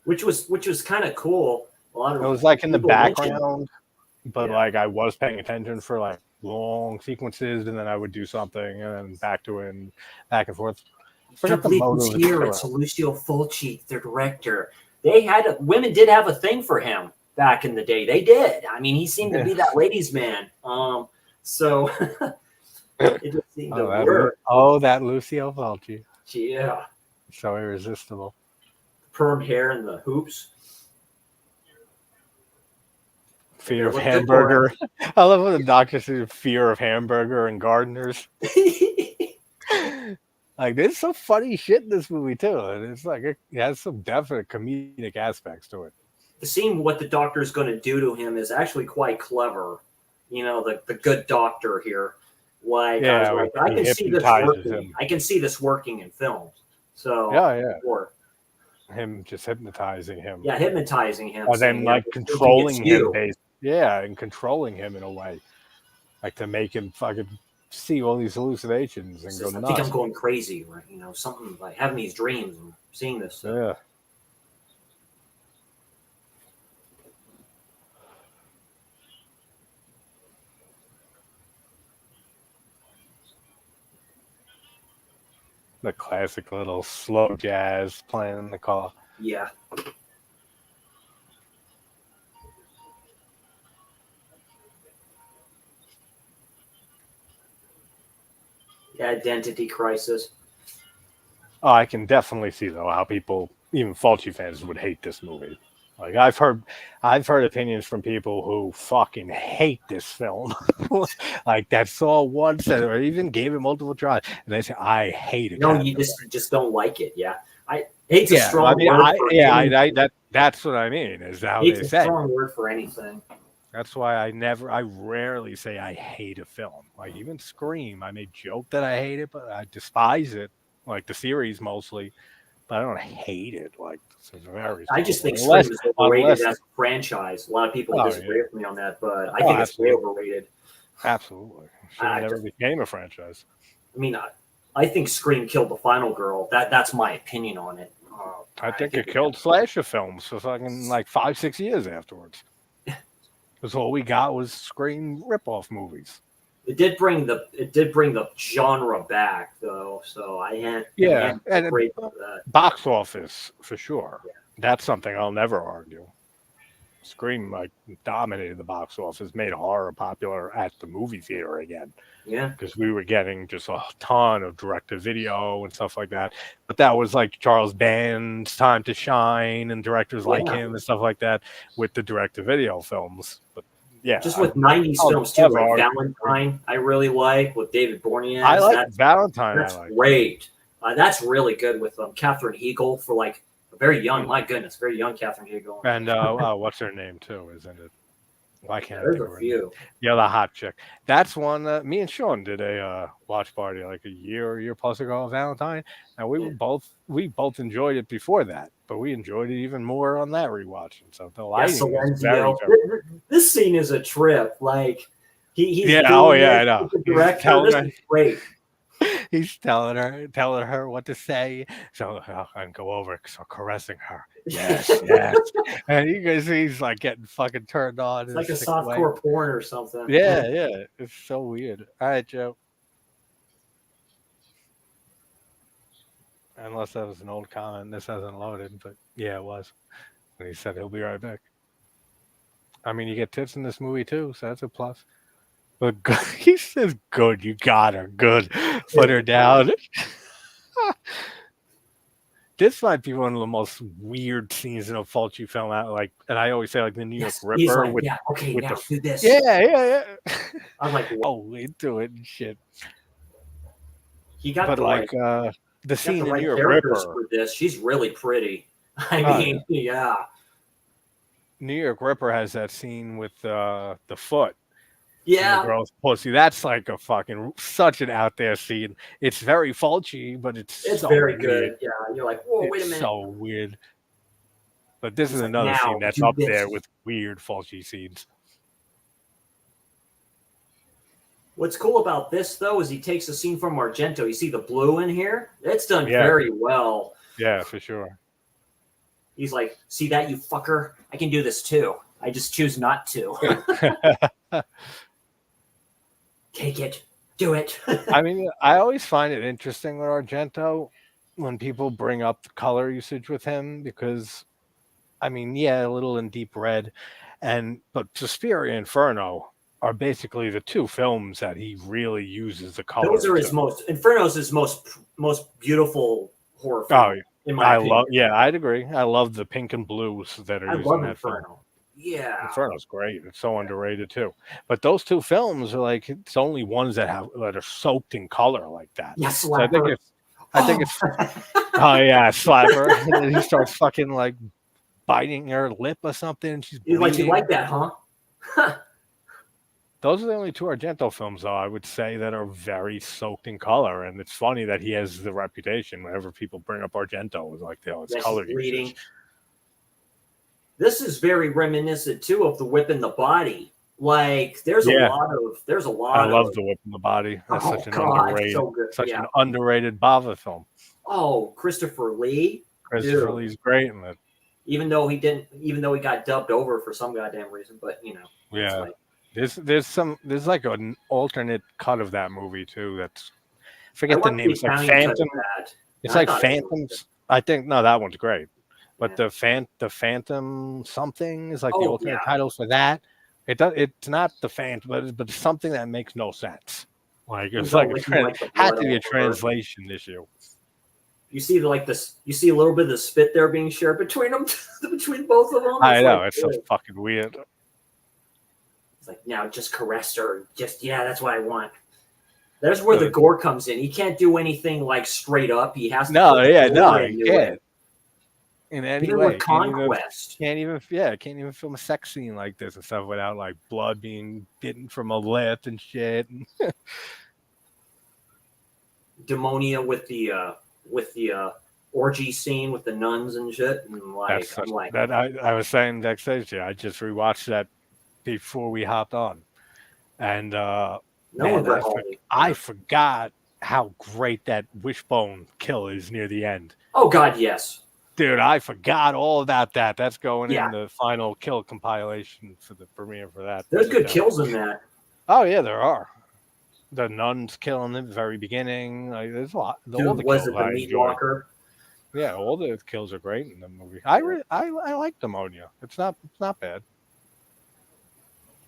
Which was kind of cool. A lot of It was like in the people mentioned- background, but Yeah. like I was paying attention for like long sequences, and then I would do something, and then back to it, and back and forth. Can't Forget the believe motive who's of the here. killer. It's Lucio Fulci, the director. Women did have a thing for him back in the day. They did. I mean, he seemed to be that ladies' man. So it just seemed to work. That Lucio Fulci, Yeah. so irresistible. Perm hair and the hoops. Fear of Look good for hamburger. I love when the doctor says fear of hamburger and gardeners. Like there's some funny shit in this movie too, and it's like it has some definite comedic aspects to it. The scene, what the doctor is going to do to him, is actually quite clever. You know, the good doctor here. Like, Yeah, I can see this hypnotizes working. him. I can see this working in films. So Yeah. Or, Him just hypnotizing him. yeah, hypnotizing him. Or then saying, like "Yeah, controlling it's you." him, yeah, and controlling him in a way, like to make him fucking see all these hallucinations and It's go just, I nuts. think I'm going crazy, right? You know, something like having these dreams and seeing this. Yeah. The classic little slow jazz playing in the car. Yeah. Identity crisis. Oh, I can definitely see though how people, even Fulci fans, would hate this movie. Like I've heard opinions from people who fucking hate this film, like that saw once or even gave it multiple tries, and they say I hate it. No, you just don't like it. Yeah, hate's a strong I mean, word. That's what I mean. Is how Hate's they a say. strong word for anything. That's why I rarely say I hate a film. Like even Scream, I may joke that I hate it, but I despise it. Like the series mostly, but I don't hate it. Like it's very. I just think Unless- Scream is overrated unless- as a franchise. A lot of people Oh, disagree yeah. with me on that, but I think it's way absolutely. overrated. Absolutely, should I have never just- became a franchise. I mean, I think Scream killed the final girl. That's my opinion on it. I think it killed slasher films for fucking like 5-6 years afterwards. Because all we got was Scream ripoff movies. It did bring the genre back though, so I had and great for that. box office for sure. Yeah. That's something I'll never argue. Scream like dominated the box office, made horror popular at the movie theater again. Yeah, Because we were getting just a ton of direct-to-video and stuff like that. But that was like Charles Band's time to shine and directors like him and stuff like that with the direct-to-video films. But yeah, just with '90s I'll films too, never like argue. Valentine. I really like with David Boreanaz. I like That's Valentine. That's I like. great. That's really good with Catherine Hegel for like a very young. My goodness, very young Catherine Hegel. And what's her name too? Isn't it? Why can't I There's think a of her few. name? Yeah, the hot chick. That's one that me and Sean did a watch party like a year plus ago on Valentine, and we both enjoyed it before that, but we enjoyed it even more on that rewatch. And so the lighting is very, very. This scene is a trip. Like he's Yeah, doing I it know. with the director. This is great. He's telling her what to say. So and go over, so caressing her. Yes, yes. And you guys, he's like getting fucking turned on. It's like a softcore porn or something. Yeah, yeah. It's so weird. All right, Joe. Unless that was an old comment, this hasn't loaded, but yeah, it was. And he said he'll be right back. I mean, you get tits in this movie too, so that's a plus. But he says, "Good, you got her. Good, put her down." This might be one of the most weird scenes in a Fulci film. Like, and I always say, like the New York Ripper. Like, yeah, okay, now do this. Yeah. I'm like, oh, into it and shit. He got but the like right, the scene the in right New York characters Ripper. for this. She's really pretty. I mean, yeah. New York Ripper has that scene with the foot. Yeah, the girl's pussy. That's like a fucking such an out there scene. It's very Fulci, but it's so very weird. good. Yeah, you're like, whoa, wait a minute. So weird. But this is another scene that's up there with weird Fulci scenes. What's cool about this though is he takes a scene from Argento. You see the blue in here? It's done very well. Yeah, for sure. He's like, see that, you fucker? I can do this too. I just choose not to. Take it. Do it. I mean, I always find it interesting with Argento when people bring up the color usage with him because, I mean, yeah, a little in Deep Red, but Suspiria and Inferno are basically the two films that he really uses the color. Those are his Inferno's his most beautiful horror film. In my opinion. I'd agree. I love the pink and blues that are used in that Inferno. film. Yeah, Inferno's great. It's so underrated too. But those two films are like it's only ones that are soaked in color like that. Yes, so I think it's oh yeah, Slapper. And then he starts fucking like biting her lip or something. And she's like, you like that, huh? Those are the only two Argento films, though, I would say, that are very soaked in color. And it's funny that he has the reputation whenever people bring up Argento, it's like, it's color usage. This is very reminiscent too of The Whip in the Body. Like there's a lot. I love The Whip in the Body. That's such an underrated Bava film. Oh, Christopher Lee. Christopher Lee's great in it. Even though he got dubbed over for some goddamn reason, but Yeah. Like, there's like an alternate cut of that movie too. Forget the name. It's like Phantom. It's like Phantoms. I think that one's great. But the Phantom something is like the alternate title for that. It's not the Phantom, but it's something that makes no sense. Like it's like had to be a translation issue. You see you see a little bit of the spit there being shared between them, between both of them. I know, it's so fucking weird. It's like, now just caress her. That's what I want. There's where the gore comes in. He can't do anything like straight up. He has to. He can't. In any way, Conquest can't even film a sex scene like this and stuff without like blood being bitten from a lip and shit. Demonia with the orgy scene with the nuns and shit. And I was saying backstage. I just rewatched that before we hopped on, and I forgot how great that wishbone kill is near the end. Oh God, yes. Dude, I forgot all about that. That's going in the final kill compilation for the premiere for that. There's good kills in that. Oh yeah, there are. The nuns killing at the very beginning. Like, there's a lot. Dude, was it the meat walker? Yeah, all the kills are great in the movie. I like Demonia. It's not bad.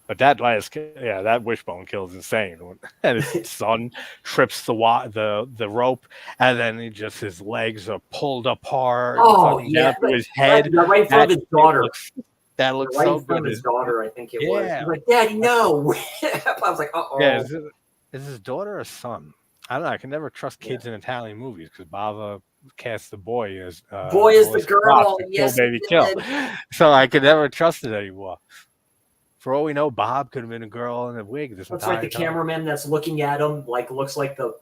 But that that wishbone kill is insane. And his son trips the rope, and then his legs are pulled apart. Oh down to his head. Right in front of his daughter. That looks right so in front good. Of his daughter, I think it was. He's like, Daddy, no. I was like, uh-oh. Yeah, is his daughter or son? I don't know. I can never trust kids in Italian movies because Bava cast the boy as Boy is the Boris Karloff girl. in Kill Yes, it Baby Kill, did. so I can never trust it anymore. For all we know, Bob could have been a girl in a wig this That's right. entire The time. cameraman that's looking at him like looks like the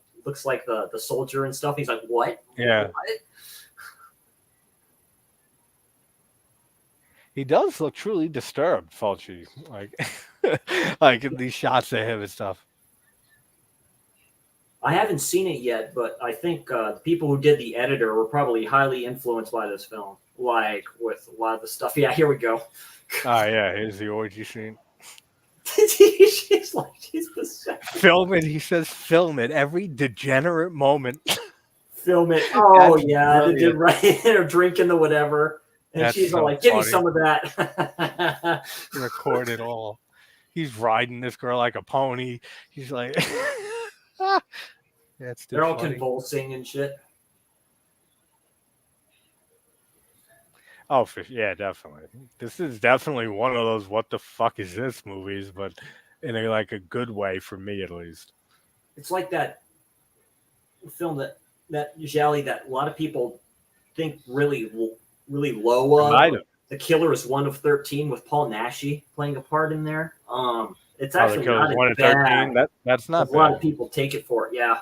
soldier and stuff. He's like, what? Yeah. What? He does look truly disturbed, Fulci. Like, like in these shots of him and stuff. I haven't seen it yet, but I think the people who did the editor were probably highly influenced by this film, like with a lot of the stuff. Yeah, here we go. Oh yeah, here's the orgy scene. She's like, she's possessed. Film it. He says, film it every degenerate moment. Film it. Oh That's yeah, they did brilliant. right. They're drinking the whatever, and That's she's all so like, "Give me funny. some of that." Record it all. He's riding this girl like a pony. He's like, that's too They're all funny. convulsing and shit. Oh, yeah, definitely. This is definitely one of those "what the fuck is this" movies, but in a like a good way for me at least. It's like that film that Jali that a lot of people think really low of. Might have. The Killer is 1 of 13 with Paul Naschy playing a part in there. It's Oh, the actually Killer's not 1 as in 13. bad. That's not A lot bad. of people take it for it. Yeah,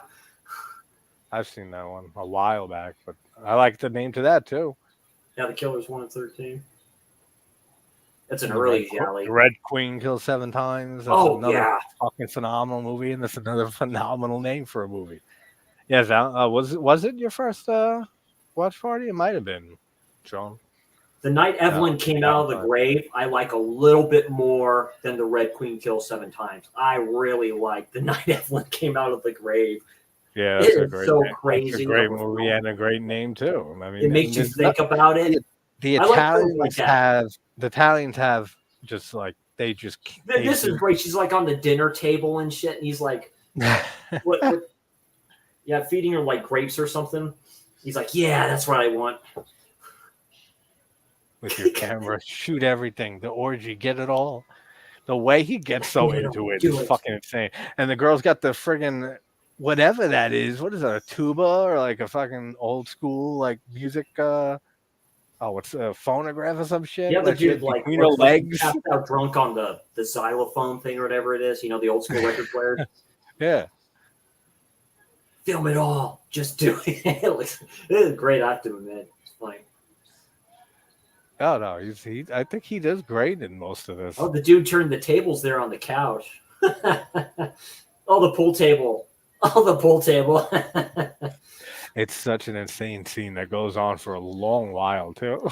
I've seen that one a while back, but I like the name to that too. yeah. The Killer is 1 of 13. That's an And early Jali. The Red Queen kills 7 times. That's Oh another yeah. fucking phenomenal movie, and that's another phenomenal name for a movie. Yeah, Val, was it your first watch party? It might have been, John. The night Evelyn came out of the grave, I like a little bit more than the Red Queen kills 7 times. I really like the night Evelyn came out of the grave. Yeah, that's It is so name. crazy. That's a great movie and a great name too. I mean, It makes you think about it. The I like films like Italians that. the Italians have just like they just. This is great. She's like on the dinner table and shit, and he's like, what, yeah, feeding her like grapes or something. He's like, yeah, that's what I want. With your camera, shoot everything. The orgy, get it all. The way he gets so into it is fucking insane. And the girl's got the friggin' whatever that is. What is that? A tuba or like a fucking old school like music? What's a phonograph or some shit? Yeah, the dude like between her legs, passed out drunk on the xylophone thing or whatever it is. You know, the old school record players. Yeah. Film it all. Just do it. It is great acting, man. It's funny. Oh no, I think he does great in most of this. Oh, the dude turned the tables there on the couch. Oh, the pool table. Oh, the pool table. It's such an insane scene that goes on for a long while too.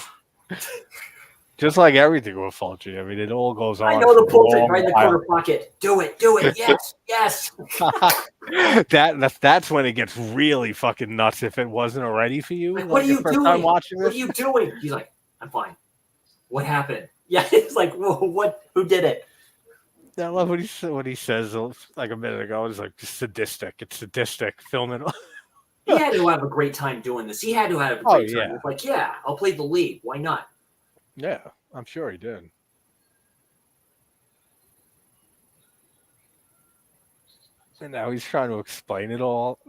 Just like everything with Fulci. I mean, it all goes on. I know the pool table right in the corner pocket. Do it. Yes, yes. That's when it gets really fucking nuts. If it wasn't already for you, like, what are you doing? Time watching this? What are you doing? He's like, I'm fine. What happened? Yeah, it's like, what? Who did it? I love what he says like a minute ago. It's like just sadistic. It's sadistic. Film it. He had to have a great time doing this. He had to have a great time. It's like, yeah, I'll play the lead. Why not? Yeah, I'm sure he did. And now he's trying to explain it all.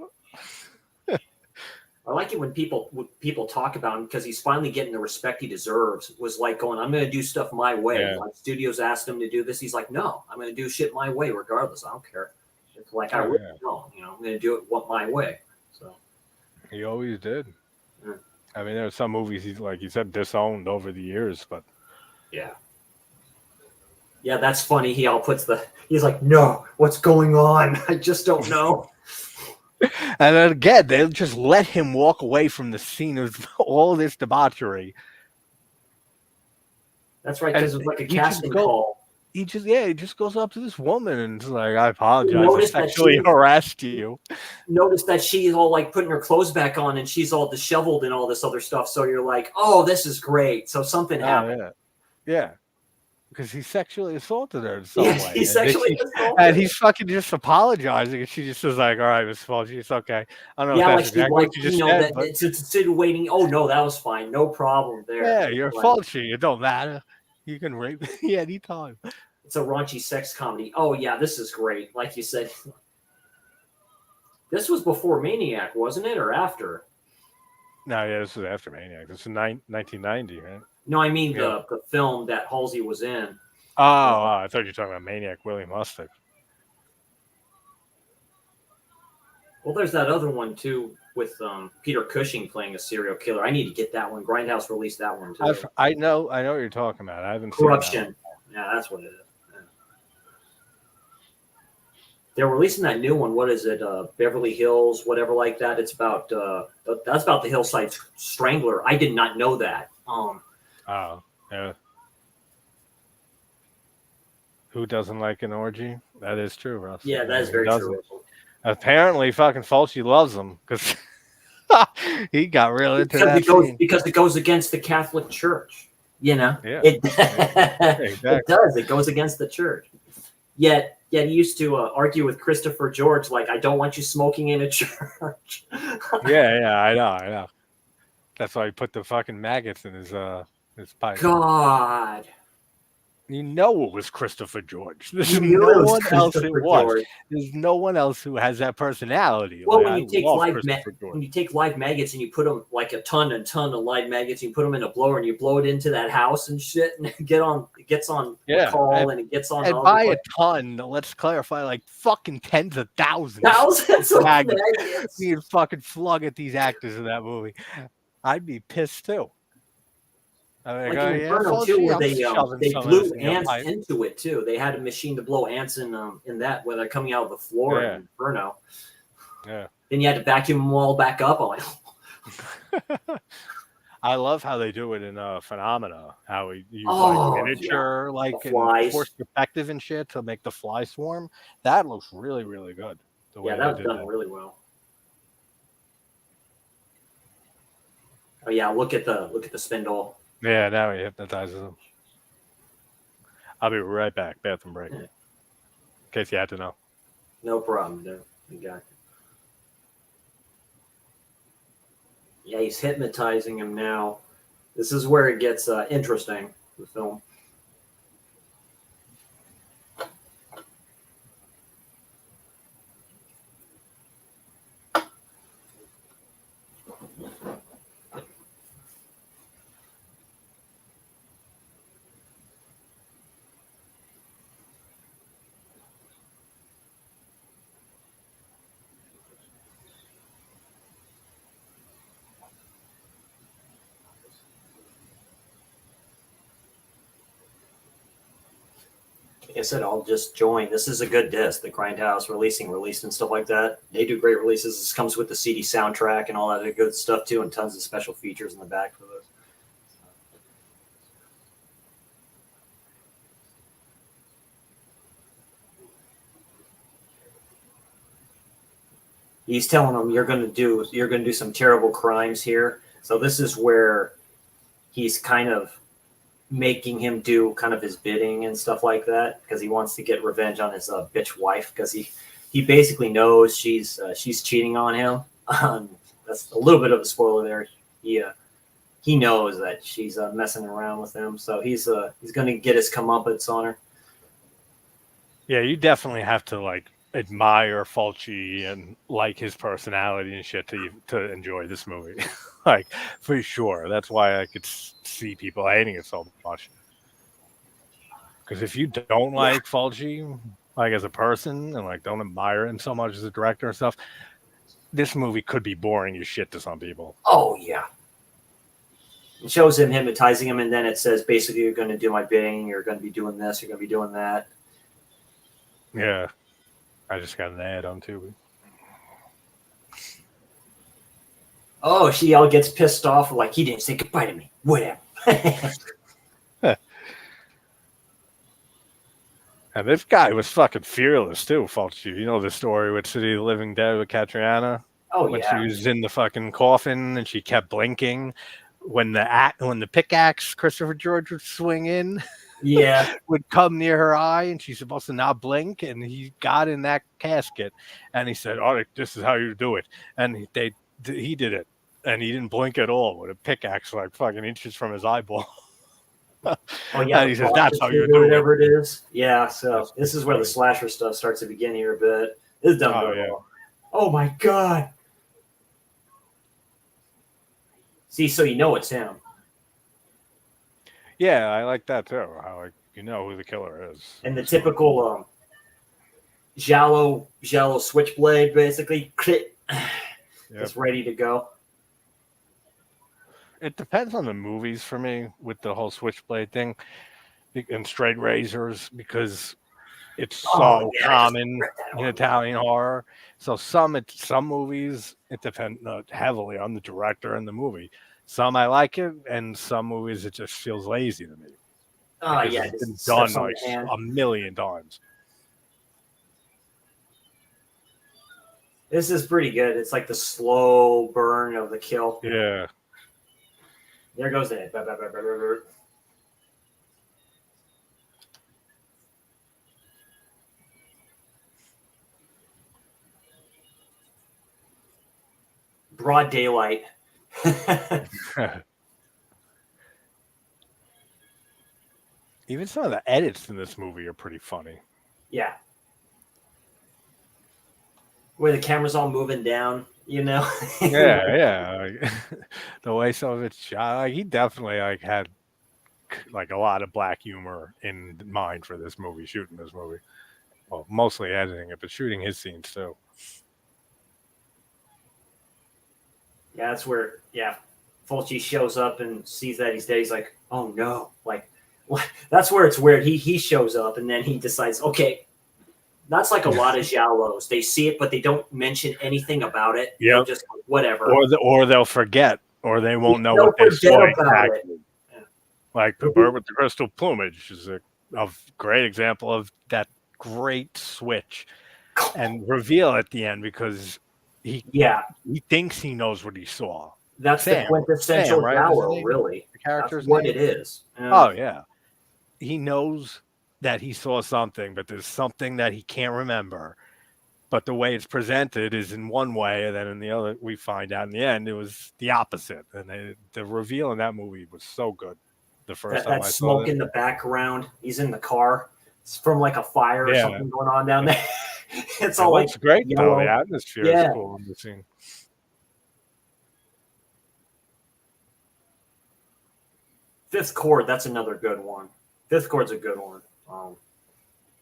I like it when people talk about him because he's finally getting the respect he deserves. Was like going, I'm going to do stuff my way. Yeah. Like studios asked him to do this. He's like, no, I'm going to do shit my way regardless. I don't care. It's like, I really don't. You know, I'm going to do it my way. So he always did. Yeah. I mean, there are some movies he's like you said disowned over the years, but yeah, that's funny. He's like, no, what's going on? I just don't know. And then again, they'll just let him walk away from the scene of all this debauchery. That's right, because it's like a casting call. He just goes up to this woman and is like, I apologize, I sexually harassed you. Notice that she's all like putting her clothes back on and she's all disheveled and all this other stuff. So you're like, oh, this is great. So something happened. Yeah. Because he sexually assaulted her in some way. He sexually assaulted and he's fucking just apologizing, and she just is like, "All right, Miss Fulci, it's okay." I don't know. Yeah, if that's exactly what you just said, but it's insinuating. Oh no, that was fine, no problem there. Yeah, you're Fulci. It don't matter. You can rape me anytime. It's a raunchy sex comedy. Oh yeah, this is great. Like you said, This was before Maniac, wasn't it, or after? No, yeah, this is after Maniac. This is 1990, right? No, I mean Yeah. the film that Halsey was in. I thought you were talking about Maniac, William Lustig. Well, there's that other one too with Peter Cushing playing a serial killer. I need to get that one. Grindhouse released that one too. I know what you're talking about. I haven't Corruption. seen that one. Yeah, that's what it is. Yeah. They're releasing that new one. What is it? Beverly Hills, whatever like that. It's about that's about the Hillside Strangler. I did not know that. Oh, yeah. Who doesn't like an orgy? That is true, Russ. Yeah, that is very true. Apparently, fucking Fulci loves them because he got real into that scene. Because it goes against the Catholic Church. You know, yeah, exactly. It does. It goes against the church. Yet he used to argue with Christopher George, like, I don't want you smoking in a church. yeah, I know. That's why he put the fucking maggots in his pipe. God. You know it was Christopher George. There's no one else it was. There's no one else who has that personality. Well, when you take live maggots and you put them like a ton of live maggots, and you put them in a blower and you blow it into that house and shit, and it gets on call and it gets on. And by a ton, let's clarify, like fucking tens of thousands of maggots being fucking flung at these actors in that movie. I'd be pissed too. I mean, like in Inferno too, where they blew ants into it too. They had a machine to blow ants in that where they're coming out of the floor in Inferno. Yeah. Then you had to vacuum them all back up. I'm like, I love how they do it in Phenomena. How we use like miniature, like force perspective and shit to make the fly swarm. That looks really, really good. That was done really well. Oh yeah, look at the spindle. Yeah, now he hypnotizes them. I'll be right back. Bathroom break. In case you had to know. No problem. No, you got it. Yeah, he's hypnotizing him now. This is where it gets interesting, the film. Like I said, I'll just join. This is a good disc. The Grindhouse released and stuff like that. They do great releases. This comes with the CD soundtrack and all that good stuff too, and tons of special features in the back for this. He's telling them you're going to do some terrible crimes here. So this is where he's kind of making him do kind of his bidding and stuff like that because he wants to get revenge on his bitch wife because he basically knows she's cheating on him. That's a little bit of a spoiler there. He knows that she's messing around with him, so he's going to get his comeuppance on her. Yeah, you definitely have to like admire Fulci and like his personality and shit to enjoy this movie. Like for sure. That's why I could see people hating it so much. Because if you don't like Fulci, like as a person, and like don't admire him so much as a director and stuff, this movie could be boring as shit to some people. Oh yeah. It shows him hypnotizing him, and then it says basically you're going to do my bidding, you're going to be doing this, you're going to be doing that. Yeah. I just got an ad on Tubi. Oh, she all gets pissed off, like he didn't say goodbye to me. Whatever. And this guy was fucking fearless too, Fulci. You know the story with City of the Living Dead with Catriona? Oh, when yeah. she was in the fucking coffin and she kept blinking. When the pickaxe Christopher George would swing in, would come near her eye, and she's supposed to not blink. And he got in that casket, and he said, "Oh, this is how you do it." And he did it, and he didn't blink at all with a pickaxe like fucking inches from his eyeball. Oh yeah, and he says, "That's how you do whatever it is." Yeah, so this is where the slasher stuff starts to begin here a bit. It's done very well. Oh my god! See, so you know it's him. Yeah, I like that too. How like you know who the killer is. And the It's like, typical Giallo switchblade, basically, yep. is ready to go. It depends on the movies for me with the whole switchblade thing and straight razors because it's Oh so yeah, I just common read that in on. Italian horror. So some movies it depends heavily on the director and the movie. Some I like it, and some movies it just feels lazy to me Oh because yeah, it's been just done steps on like the hand. a million times. This is pretty good. It's like the slow burn of the kill. Yeah. There goes the head. Broad daylight. Even some of the edits in this movie are pretty funny. Yeah. Where the camera's all moving down, you know? Yeah, yeah. Like, the way some of it's shot, like he definitely like had like a lot of black humor in mind for this movie, shooting this movie. Well, mostly editing it, but shooting his scenes too. Yeah, that's where, yeah, Fulci shows up and sees that he's dead. He's like, oh no. Like, that's where it's weird. He shows up and then he decides, okay, that's like a lot of Giallos. They see it, but they don't mention anything about it. They're Yep. just like, whatever. Or they'll forget, or they won't know They'll what they forget saw about it. exactly. Like the bird with the crystal plumage is a great example of that great switch and reveal at the end because he Yeah, he thinks he knows what he saw. that's the Sam, quintessential right? Is his Giallo, name? really. The That's character's what name? it is. Oh yeah. He knows that he saw something, but there's something that he can't remember. But the way it's presented is in one way, and then in the other, we find out in the end it was the opposite. And the reveal in that movie was so good. The first time That I saw smoke it, in the background. He's in the car. It's from like a fire or yeah, something going on down there. It's it all like looks great though. The yellow. atmosphere is Yeah. cool in the scene. Fifth Chord, that's another good one. Fifth Chord's a good one.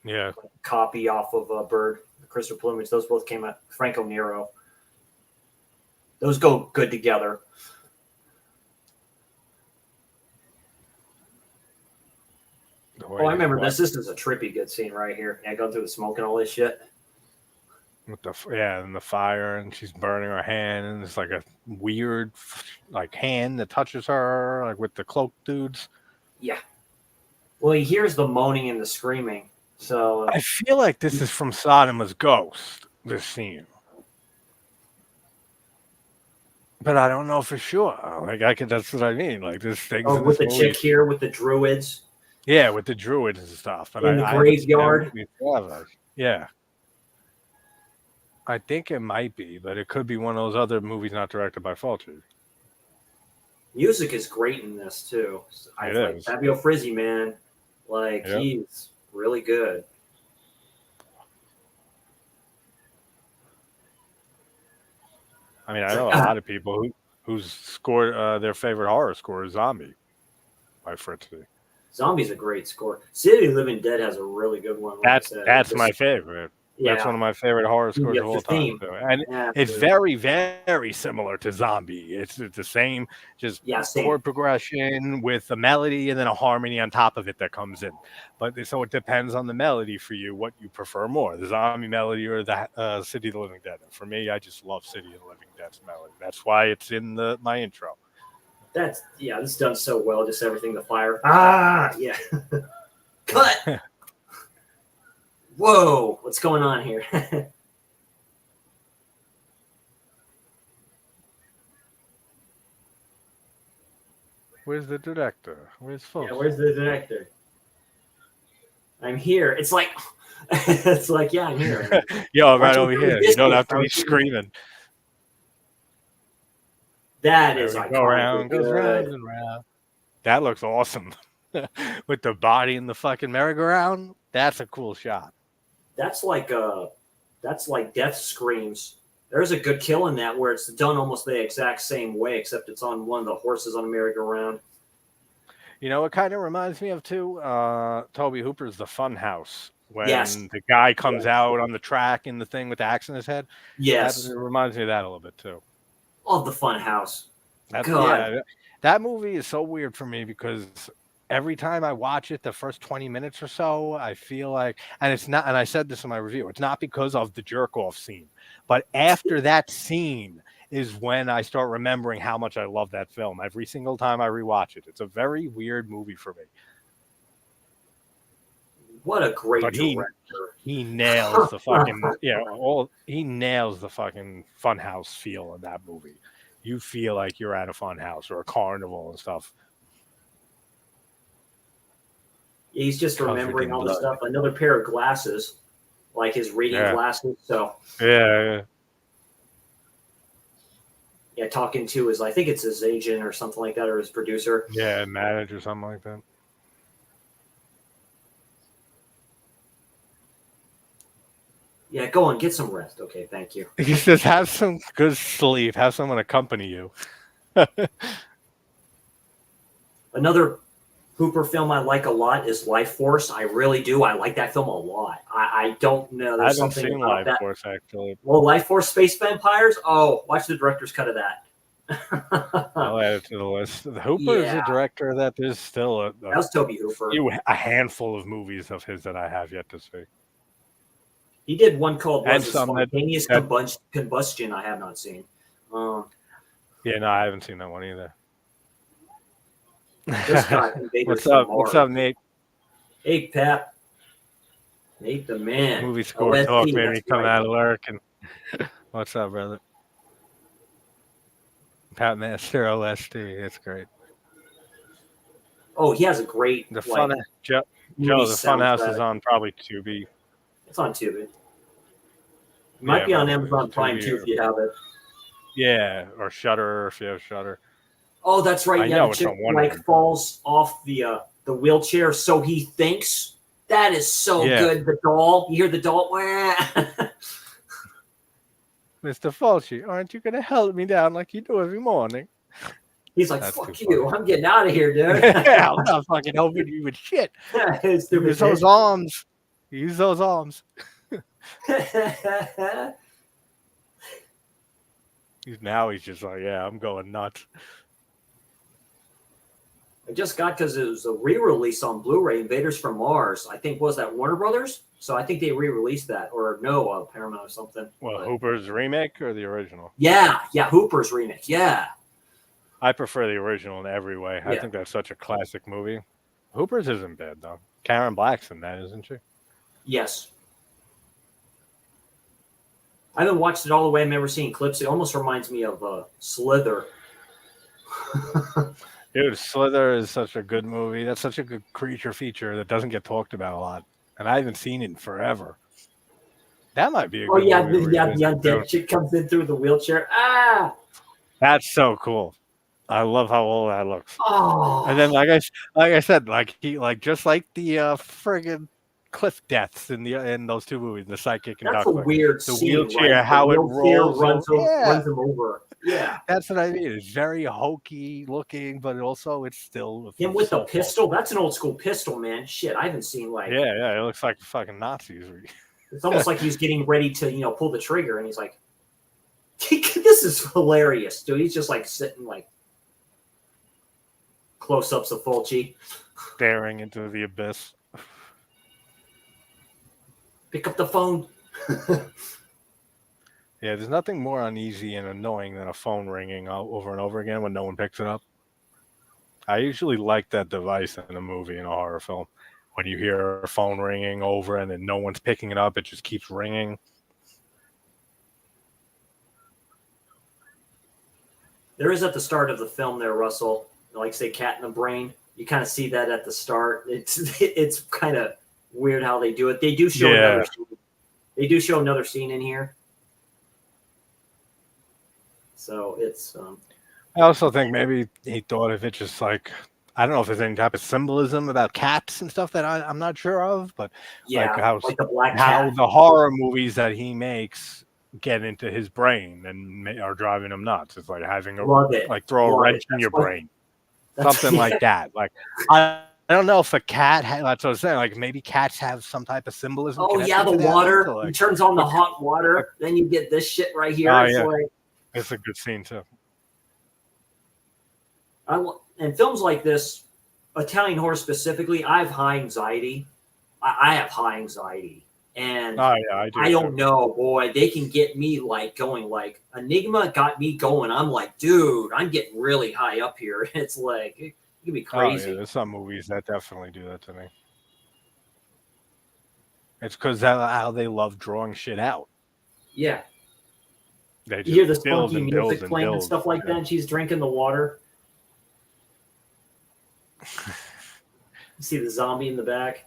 Yeah, Copy off of Bird, Crystal Plumage. Those both came out. Franco Nero. Those go good together. Oh, I remember this. This is a trippy good scene right here. Yeah, going through the smoke and all this shit. with and the fire, and she's burning her hand, and it's like a weird like hand that touches her, like with the cloak dudes. Yeah. Well, he hears the moaning and the screaming. So I feel like this is from Sodoma's Ghost. This scene. But I don't know for sure. Like I could, that's what I mean. Like there's things in with this the movie. chick here with the druids. Yeah, with the druids and stuff. But in the I haven't seen that graveyard. movie forever. Yeah. I think it might be, but it could be one of those other movies not directed by Fulci. Music is great in this too. I like is. Fabio Frizzi, man. Like he's really good. I mean, I know a lot of people who's scored their favorite horror score is Zombie by Fritzy. Zombie's a great score. City of the Living Dead has a really good one. Like That's my favorite. Yeah. That's one of my favorite horror scores of all time. And it's very, very similar to Zombie. It's the same, just chord progression with a melody and then a harmony on top of it that comes in. But so it depends on the melody for you, what you prefer more, the Zombie melody or the City of the Living Dead. And for me, I just love City of the Living Dead's melody. That's why it's in my intro. This is done so well. Just everything, the fire. Yeah. Cut. Whoa, what's going on here? Where's the director? Where's Fulci? Yeah, where's the director? I'm here. It's like, yeah, I'm here. Yo, right over here. You don't have to be screaming. That is iconic. Goes round and round. That looks awesome. With the body in the fucking merry-go-round. That's a cool shot. That's like death screams There's a good kill in that where it's done almost the exact same way, except it's on one of the horses on a merry-go-round. You know, it kind of reminds me of too. Toby Hooper's The Fun House Yes. when the guy comes Yes. out on the track in the thing with the axe in his head. That Yes. it reminds me of that a little bit too. Love the Fun House. That, God. yeah, that movie is so weird for me because every time I watch it, the first 20 minutes or so, I feel like, and it's not, and I said this in my review, it's not because of the jerk off scene, but after that scene is when I start remembering how much I love that film every single time I rewatch it. It's a very weird movie for me. What a great But director. he nails the fucking he nails the fucking funhouse feel in that movie. You feel like you're at a funhouse or a carnival and stuff. He's just Covered remembering in all the blood. stuff. Another pair of glasses, like his reading glasses. So Yeah. yeah, talking to his, I think it's his agent or something like that, or his producer. Yeah, manager, something like that. Yeah, go on, get some rest. Okay, thank you. He says, have some good sleep. Have someone accompany you. Another Hooper film I like a lot is Life Force. I really do. I like that film a lot. I don't know. I There's haven't something seen about Life that. Force, actually. Well, Life Force Space Vampires. Oh, watch the director's cut of that. I'll add it to the list. Hooper is a director that there's still that was Toby Hooper. a handful of movies of his that I have yet to see. He did one called And Spontaneous Combustion. I have not seen. Yeah, no, I haven't seen that one either. This guy, What's up? What's up, Nate? Hey, Pat. Nate the man. Movie score OST, talk made me that's come right. out of lurk. And what's up, brother? Pat Master OST. It's great. Oh, he has a great The fun, Joe. The Funhouse is on probably Tubi. It's on Tubi. It might be on Amazon Prime too if you have it. Yeah, or Shudder if you have Shudder. Oh, that's right. Yeah, the chick falls off the wheelchair, so he thinks. That is so good. The doll. You hear the doll? Mr. Fulci, aren't you going to help me down like you do every morning? He's like, fuck you. I'm getting out of here, dude. Yeah, I'm not fucking helping you with shit. Use those arms. Use those arms. Now he's just like, yeah, I'm going nuts. I just got, because it was a re-release on Blu-ray, Invaders from Mars. I think, was that Warner Brothers? So I think they re-released that, or no, Paramount or something. Well, Hooper's remake or the original? Yeah, Hooper's remake. Yeah. I prefer the original in every way. I think that's such a classic movie. Hooper's isn't bad though. Karen Black's in that, isn't she? Yes. I haven't watched it all the way. I've never seen clips. It almost reminds me of Slither. Dude, Slither is such a good movie. That's such a good creature feature that doesn't get talked about a lot. And I haven't seen it in forever. That might be a good movie. The undead chick comes in through the wheelchair. Ah! That's so cool. I love how old that looks. Oh. And then, like I said, just like the friggin' cliff deaths in those two movies, the psychic and That's Duckling. A weird the scene, wheelchair, right? how the it rolls, runs him over. Yeah, that's what I mean. It's very hokey looking, but also it's still him with a pistol. That's an old school pistol, man. Shit, I haven't seen like. Yeah, it looks like fucking Nazis. It's almost like he's getting ready to pull the trigger, and he's like, "This is hilarious, dude." He's just like sitting like close-ups of Fulci, staring into the abyss. Pick up the phone. Yeah, there's nothing more uneasy and annoying than a phone ringing over and over again when no one picks it up. I usually like that device in a movie, in a horror film. When you hear a phone ringing over and then no one's picking it up, it just keeps ringing. There is at the start of the film there, Russell, like say Cat in the Brain. You kind of see that at the start. It's kind of weird how they do it. They do show another scene. They do show another scene in here. So it's. I also think maybe he thought of it just like, I don't know if there's any type of symbolism about cats and stuff that I'm not sure of, but yeah, like how the black cat. How the horror movies that he makes get into his brain and are driving him nuts. It's like having a Love it. throw a Love wrench it. in That's your what. brain, That's something yeah. like that. Like I don't know if a cat. That's what I was saying. Like maybe cats have some type of symbolism Oh yeah, connected the to that. water. To He like, turns on the but, hot like, water, then you get this shit right here. oh It's yeah, like it's a good scene too. and films like this, Italian horror specifically, I have high anxiety. I have high anxiety, and Oh yeah, I do I too. don't know, boy. They can get me like going. Like Enigma got me going. I'm like, dude, I'm getting really high up here. It's like it can be Oh yeah, crazy. there's some movies that definitely do that to me. It's because how they love drawing shit out. Yeah, They you hear just this build funky and build music and playing and build. stuff like that, Yeah. and she's drinking the water. You see the zombie in the back.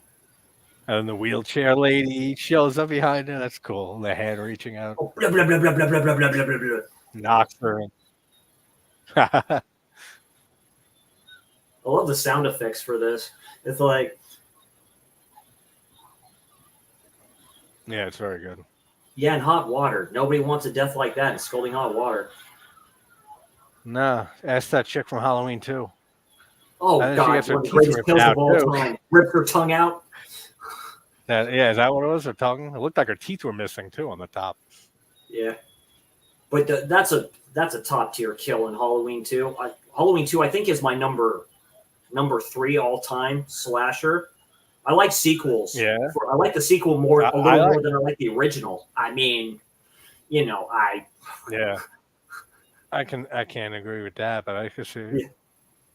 And the wheelchair lady shows up behind her. That's cool. The hand reaching out, Oh, blah blah blah blah blah blah blah blah blah blah blah. knocks her. I love the sound effects for this. It's like, Yeah, it's very good. yeah, in hot water. Nobody wants a death like that in scalding hot water. Nah, ask that chick from Halloween too. Oh And then she God, gets her one of the teeth greatest ripped kills of out all too. time. Ripped her tongue out. Yeah, is that what it was? Her tongue? It looked like her teeth were missing too on the top. Yeah, but that's a top tier kill in Halloween 2. Halloween 2, I think, is my number 3 all time slasher. I like sequels. Yeah, I like the sequel more a I little like. more than I like the original. I mean, I Yeah, I can't agree with that, but I can see. yeah,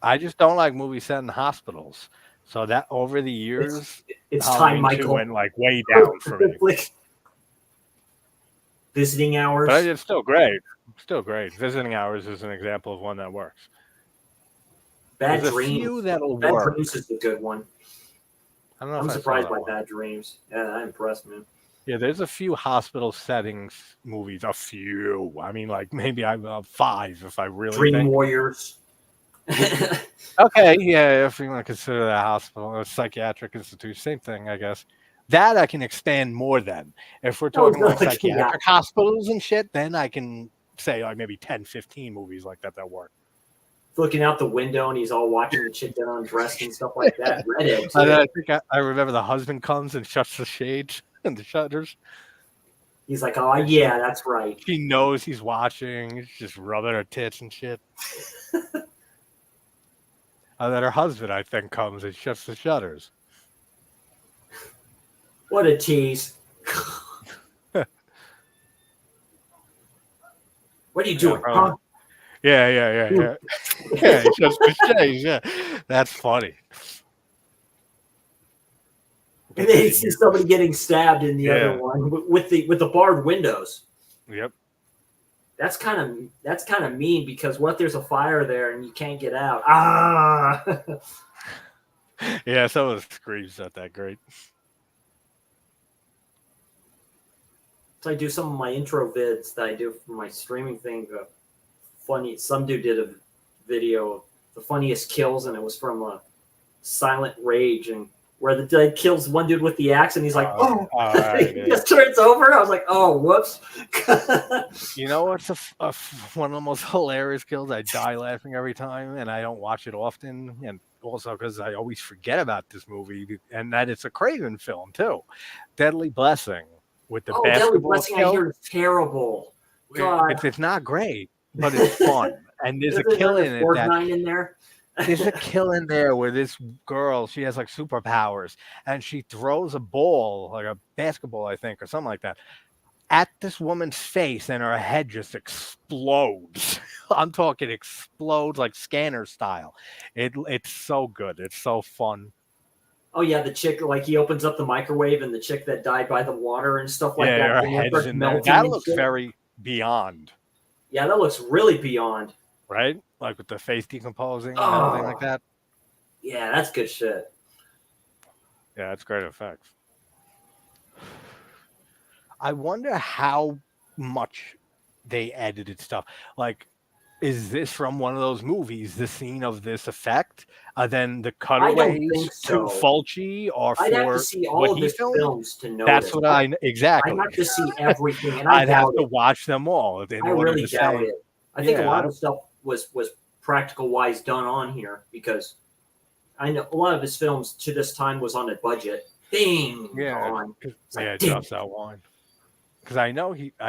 I just don't like movies set in hospitals. So that over the it's years, it's time, Halloween 2 Michael. went like way down for me. Like visiting But hours, it's still great. Still great. Visiting Hours is an example of one that works. bad There's a few dreams. that'll Bad work. dreams is a good one. I don't know if I'm I saw surprised that by one. bad dreams. Yeah, I'm impressed, man. Yeah, there's a few hospital settings movies. A few. I mean, like maybe I'm 5 if I really Dream think. Warriors. Okay, yeah, if you want to consider that hospital or psychiatric institute, same thing, I guess. That I can expand more than. If we're No, talking like yeah. psychiatric hospitals and shit, then I can say like maybe 10, 15 movies like that work. Looking out the window and he's all watching the chick get undressed and stuff like that. Redhead And then too. I think I remember the husband comes and shuts the shades and the shutters. He's like, oh And yeah, that's right. she knows he's watching. She's just rubbing her tits and shit. And then her husband, I think, comes and shuts the shutters. What a tease. What are you doing, huh? Yeah. Yeah, he shuts the shades. Yeah, that's funny. And then he sees somebody getting stabbed in the other Yeah. one with the barred windows. Yep. That's kind of mean because what if there's a fire there and you can't get out? Ah. Yeah, some of the screams not that great. So I do some of my intro vids that I do for my streaming thing. Some dude did a video of the funniest kills, and it was from Silent Rage, and where the guy kills one dude with the axe, and he's like, "Oh!" Right, he just turns over. I was like, "Oh, whoops!" You know what's one of the most hilarious kills? I die laughing every time, and I don't watch it often, and also because I always forget about this movie, and that it's a Craven film too. Deadly Blessing with the Oh, Deadly basketball Blessing! I kill. hear is terrible. God, It's not great, but it's fun, and there's a isn't kill Leonard in it that Borgnine in there? there's a kill in there where this girl, she has like superpowers, and she throws a ball, like a basketball, I think, or something like that, at this woman's face, and her head just explodes. I'm talking explodes like scanner style. It's so good. It's so fun. Oh yeah, the chick, like he opens up the microwave and the chick that died by the water and stuff like Yeah, that. her And head's starts in there. melting That and looks shit. very Beyond, Yeah, that looks really beyond. right? Like with the face decomposing and everything like Oh, that. yeah, that's good shit. Yeah, it's great effects. I wonder how much they edited stuff. Like is this from one of those movies, the scene of this effect? Then the I don't cutaways think to so. Fulci are I'd have to for see what all of he his filmed? films to know That's this. what I'd exactly. have to see everything, and I I'd have doubt to it. watch them all in I order really to doubt say, it. I think a yeah, lot I of the don't, stuff was practical wise done on here because I know a lot of his films to this time was on a budget. Ding, yeah, gone. It's like yeah, ding. just that one. Because I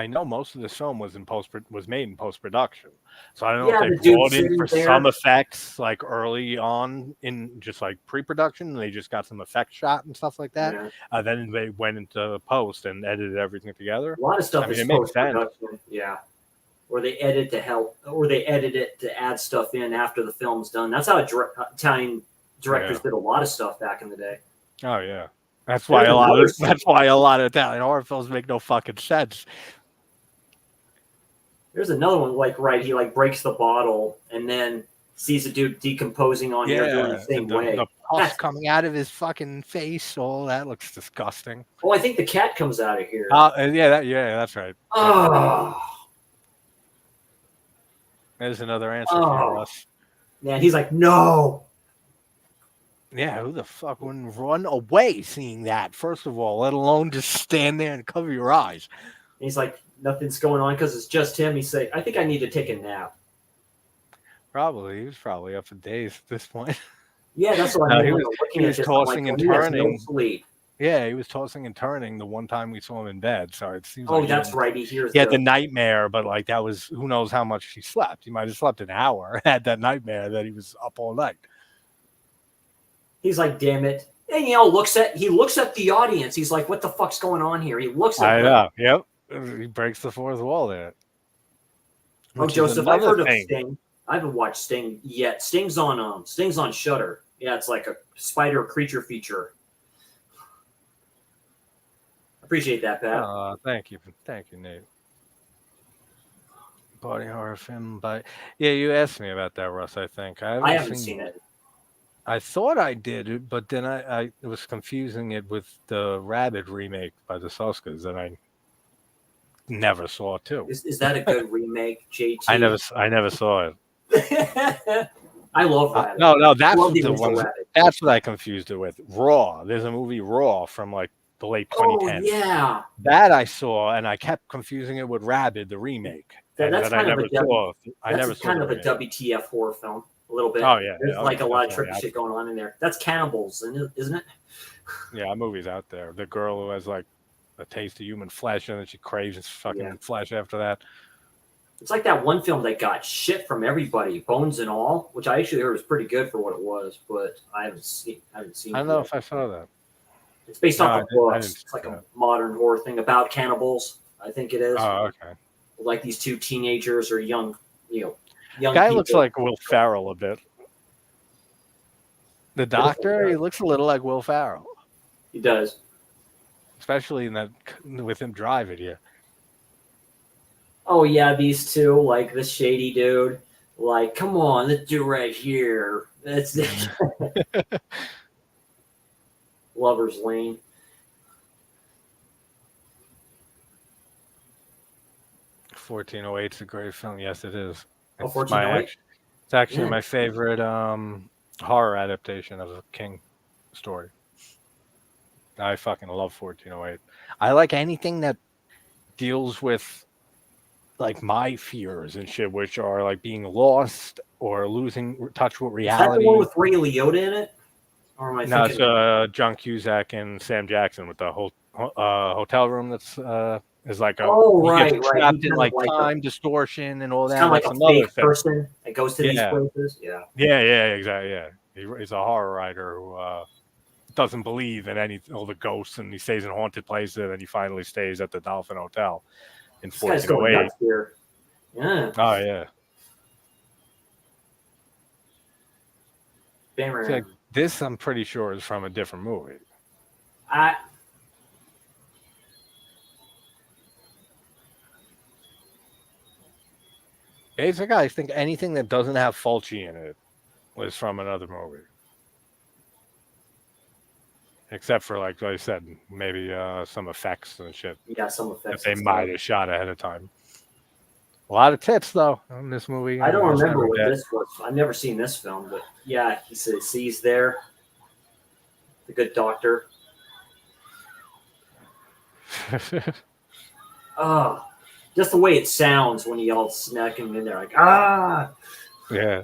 know most of this film was made in post production, so I don't know if Yeah, they the dude brought in sitting for some there. effects like early on in just like pre production. They just got some effects shot and stuff like that. Yeah, Then they went into post and edited everything together. a lot of I stuff mean, is it makes post sense. production. Yeah, or they edit to help, or they edit it to add stuff in after the film's done. That's how Italian directors Yeah. did a lot of stuff back in the day. Oh yeah. There's another That's scene. why a lot of Italian horror films make no fucking sense. There's another one like right. He like breaks the bottle and then sees a dude decomposing on here doing the Yeah, and same the way. pus That's coming out of his fucking face, all that looks disgusting. oh, I think the cat comes out of here. Yeah, that's right. Yep. Oh, There's another answer for you, oh, Russ. man. He's like, no. Yeah, who the fuck wouldn't run away seeing that? First of all, let alone just stand there and cover your eyes. And he's like, nothing's going on because it's just him. He's like, I think I need to take a nap. Probably, he was probably up for days at this point. Yeah, that's what I No, mean. When I'm he looking at was this, I'm like, tossing well, and he has no turning. sleep. Yeah, he was tossing and turning the one time we saw him in bed. So it seems Oh, like that's right. He hears he had the the. nightmare, but like that was who knows how much he slept. He might have slept an hour, had that nightmare that he was up all night. He's like, damn it. And he looks at the audience. He's like, what the fuck's going on here? He looks at I them. know. Yep. He breaks the fourth wall there. Oh, Which is Joseph, I've another heard of thing. Sting. I haven't watched Sting yet. Sting's on Shudder. Yeah, it's like a spider creature feature. Appreciate that, Pat. Thank you. Thank you, Nate. Body horror film by yeah, you asked me about that, Russ, I think. I haven't seen it. I thought I did, but then I was confusing it with the Rabbit remake by the Suskas that I never saw too. Is that a good remake, JT? I never saw it. I love Rabbit. No, I that's love what the the original ones. Rabbit. That's what I confused it with. Raw. There's a movie Raw from like the late Oh 2010s. yeah, That I saw, and I kept confusing it with Rabbit, the remake, and that's that I kind of never a saw. I that's never saw kind the of a remake. WTF horror film. A little bit. Oh yeah, There's oh, like yeah, a lot of definitely. trippy shit going on in there. That's cannibals, isn't it? Yeah, that movie's out there. The girl who has like a taste of human flesh, and then she craves fucking Yeah. flesh after that. It's like that one film that got shit from everybody, Bones and All, which I actually heard was pretty good for what it was, but I haven't seen I it don't know yet. if I saw that. It's based No, off of I didn't books. see It's like a that. modern horror thing about cannibals. I think it is. Oh, okay. Like these two teenagers or young Guy looks people. like Will Ferrell a bit. The doctor, he looks a little like Will Ferrell, He does. especially in that with him driving. Yeah. Oh yeah, these two, like this shady dude. Like, come on, let's do right here. That's Lover's Lane. 1408 is a great film. Yes, it is. Oh, It's 1408? it's actually Yeah. my favorite horror adaptation of a King story. I fucking love 1408. I like anything that deals with like my fears and shit, which are like being lost or losing touch with Is that the reality. one with Ray Liotta in it? Or am I No, thinking? it's John Cusack and Sam Jackson with the whole hotel room that's is like a Oh, he right, gets right. trapped He's in kind like of like time distortion and all it's that. kind of like That's a another fake thing. person that goes to these Yeah, places. Yeah. yeah, exactly. Yeah, he's a horror writer who doesn't believe in all the ghosts, and he stays in haunted places, and he finally stays at the Dolphin Hotel in This guy's going 1408. nuts here. Yeah. Oh yeah. Bam, Like, this I'm pretty sure is from a different movie. I Basically, I think anything that doesn't have Fulci in it was from another movie. Except for, like I said, maybe some effects and shit yeah, some that effects. they And might stuff. have shot ahead of time. A lot of tits though in this movie. I don't There's remember never what that. this was. I've never seen this film, but yeah, he says he's there, the good doctor. Oh, just the way it sounds when he all snuck him in there, like ah. Yeah.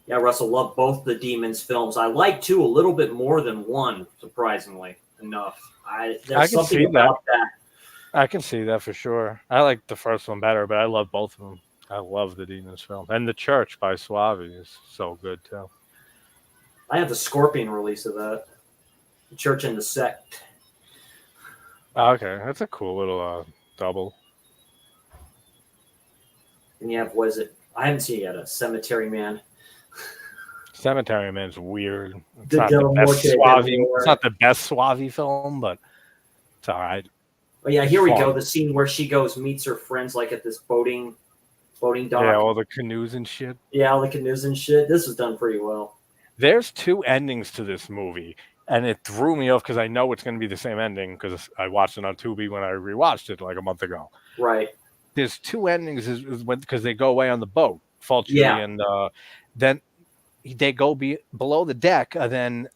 Yeah, Russell loved both the Demons films. I like two a little bit more than one, surprisingly enough. I There's can something see that. about that. I can see that for sure. I like the first one better, but I love both of them. I love the Demons film. And The Church by Suave is so good too. I have the Scorpion release of that. The Church and the Sect. Okay, that's a cool little double. And you have, what is it? I haven't seen it yet, a Cemetery Man. Cemetery Man's weird. It's The not the Del best Morte Suave. del Amor. It's not the best Suave film, but it's all right. Oh yeah, here we Fun. go. The scene where she goes meets her friends like at this boating dock. Yeah, all the canoes and shit. Yeah, all the canoes and shit. This was done pretty well. There's two endings to this movie, and it threw me off because I know it's going to be the same ending because I watched it on Tubi when I rewatched it like a month ago. Right. There's two endings because they go away on the boat, Fulci, Yeah. and then they go below the deck, and then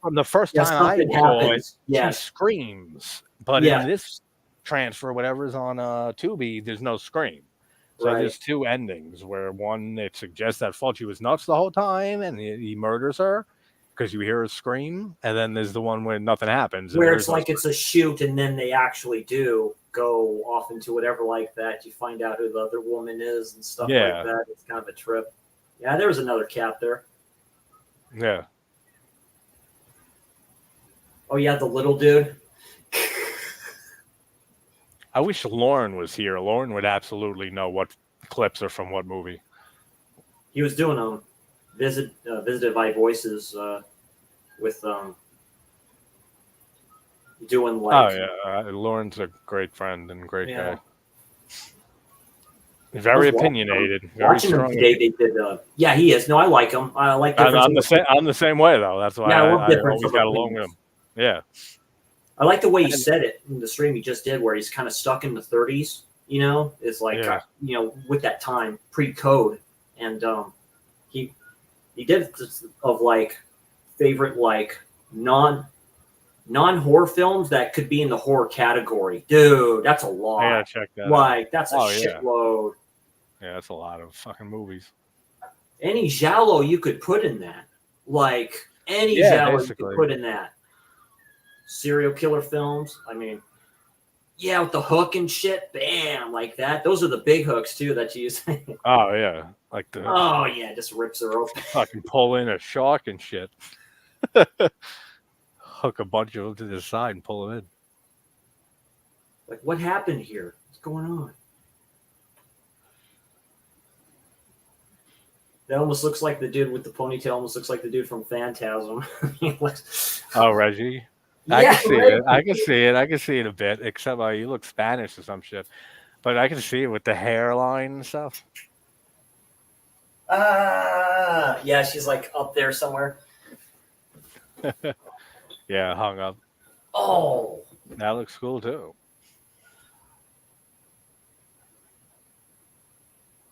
from the first time I something saw it, happens. Yes. she screams. But Yeah. in this transfer, whatever's on Tubi, there's no scream. So Right. there's two endings where one, it suggests that Fulci was nuts the whole time and he murders her because you hear her scream. And then there's the one where nothing happens. Where it's like it's a shoot and then they actually do go off into whatever like that. You find out who the other woman is and stuff like that. It's kind of a trip. Yeah, there was another cat there. Yeah. Oh, yeah, the little dude. I wish Lauren was here. Lauren would absolutely know what clips are from what movie. He was doing visited by voices with doing like. Oh yeah, Lauren's a great friend and great guy. Very opinionated. Very strong. Him today, they did. Yeah, he is. No, I like him. I like. I'm the same way though. That's why I always got along with him. Yeah. I like the way he said it in the stream he just did, where he's kind of stuck in the 30s. You know, it's like with that time pre-code, and he did this of like favorite like non-horror films that could be in the horror category. Dude, that's a lot. Yeah, check that. Like that's a shitload. Yeah, that's a lot of fucking movies. Any giallo you could put in that, like any giallo you could put in that. Serial killer films. I mean, yeah, with the hook and shit, bam, like that. Those are the big hooks too that you use. Oh yeah, like the. Oh yeah, just rips her open. Fucking pull in a shark and shit. Hook a bunch of them to the side and pull them in. Like, what happened here? What's going on? That almost looks like the dude with the ponytail. Almost looks like the dude from Phantasm. Oh, Reggie. I can see it. I can see it. I can see it a bit, except you look Spanish or some shit. But I can see it with the hairline and stuff. Yeah, she's like up there somewhere. Yeah, hung up. Oh, that looks cool too.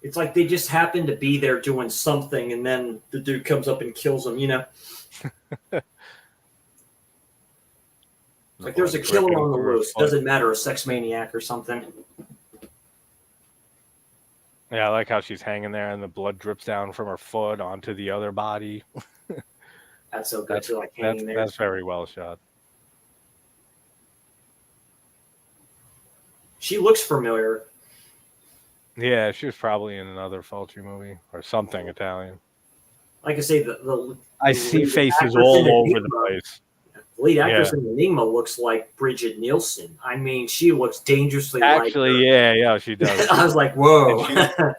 It's like they just happen to be there doing something, and then the dude comes up and kills them. You know. Like there's a killer on the loose. Doesn't matter, a sex maniac or something. Yeah, I like how she's hanging there and the blood drips down from her foot onto the other body. That's so good too, like hanging there. That's very well shot. She looks familiar. Yeah, she was probably in another Fulci movie or something Italian. Like I say, I see faces all over the place. The lead actress in Enigma looks like Bridget Nielsen. I mean, she looks dangerously like her. Actually, yeah, she does. I was like, whoa.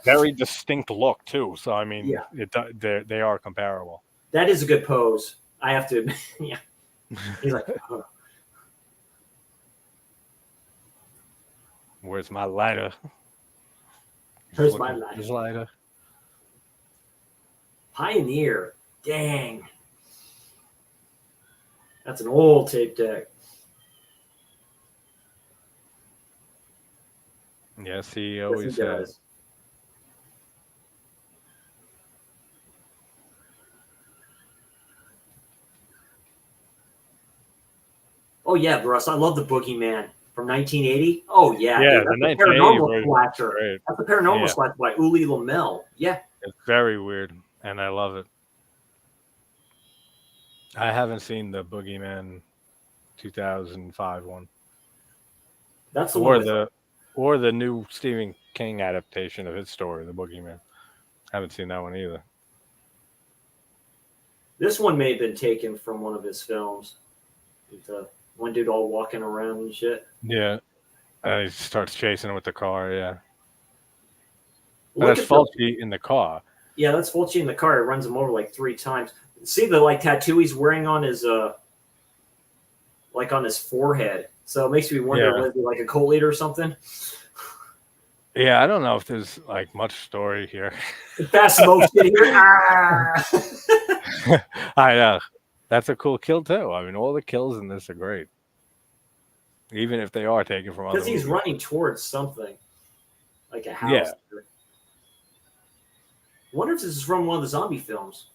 Very distinct look, too. So, I mean, they are comparable. That is a good pose. I have to admit. Yeah. He's like, oh. Where's my lighter? Where's my lighter? His lighter. Pioneer. Dang. That's an old tape deck. Yes, he Yes, always he has. does. Oh yeah, Russ, I love the Boogeyman from 1980. Oh yeah, Yeah, dude, the that's a 1980 paranormal version is slasher. great. That's a paranormal Yeah, slasher by Uli Lamel. Yeah, it's very weird, and I love it. I haven't seen the Boogeyman 2005 one, that's the one or with. the new Stephen King adaptation of his story, The Boogeyman. Haven't seen that one either. This one may have been taken from one of his films. With one dude all walking around and shit. Yeah, he starts chasing him with the car. Yeah, but Look that's at the Fulci in the car. yeah, that's Fulci in the car. It runs him over like 3 times. See the like tattoo he's wearing on his like on his forehead. So it makes me wonder, Yeah, was he like a cult leader or something? yeah. I don't know if there's like much story here. Fast motion here. Ah! That's a cool kill too. I mean, all the kills in this are great, even if they are taken from other Because he's movies. running towards something, like a Yeah, house. I wonder if this is from one of the zombie films.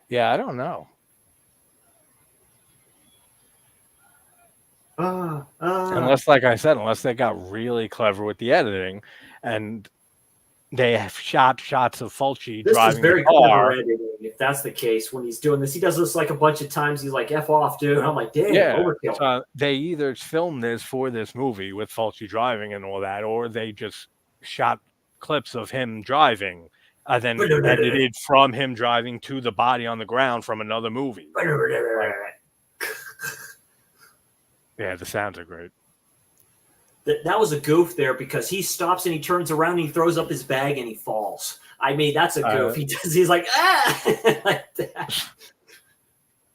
yeah. I don't know. Unless, like I said, unless they got really clever with the editing, and they have shot shots of Fulci This is driving the very clever car. editing. If that's the case, when he's doing this, he does this like a bunch of times. He's like, "F off, dude." I'm like, "Dang, Yeah, overkill." so they either filmed this for this movie with Fulci driving and all that, or they just shot clips of him driving, and then edited from him driving to the body on the ground from another movie. Like, yeah, the sounds are great. That was a goof there because he stops and he turns around and he throws up his bag and he falls. I mean, that's a goof. He's like, ah, like that.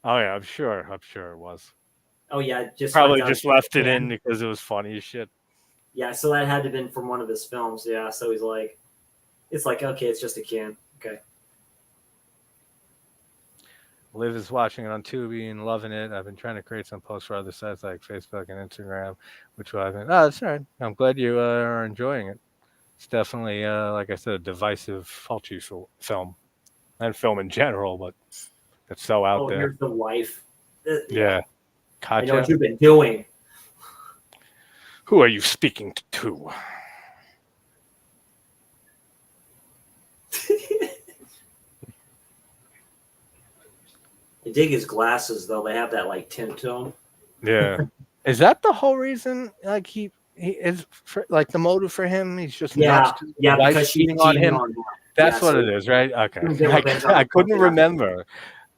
Oh yeah, I'm sure it was. Oh yeah, Probably just left it in because it was funny as shit. Yeah, so that had to have been from one of his films. Yeah, so he's like, it's like, okay, it's just a can. Okay. Liv is watching it on Tubi and loving it. I've been trying to create some posts for other sites like Facebook and Instagram, which I've been. Oh, that's all right. I'm glad you are enjoying it. It's definitely, like I said, a divisive Fulci film, and film in general, but it's so out there. Here's the wife. Yeah. I know what you've been doing. Who are you speaking to? I dig his glasses though. They have that like tint to them. Yeah. Is that the whole reason? Like he is like the motive for him? He's just nuts. Yeah, because she's cheating on him. That's what it is, right? Okay. I couldn't remember.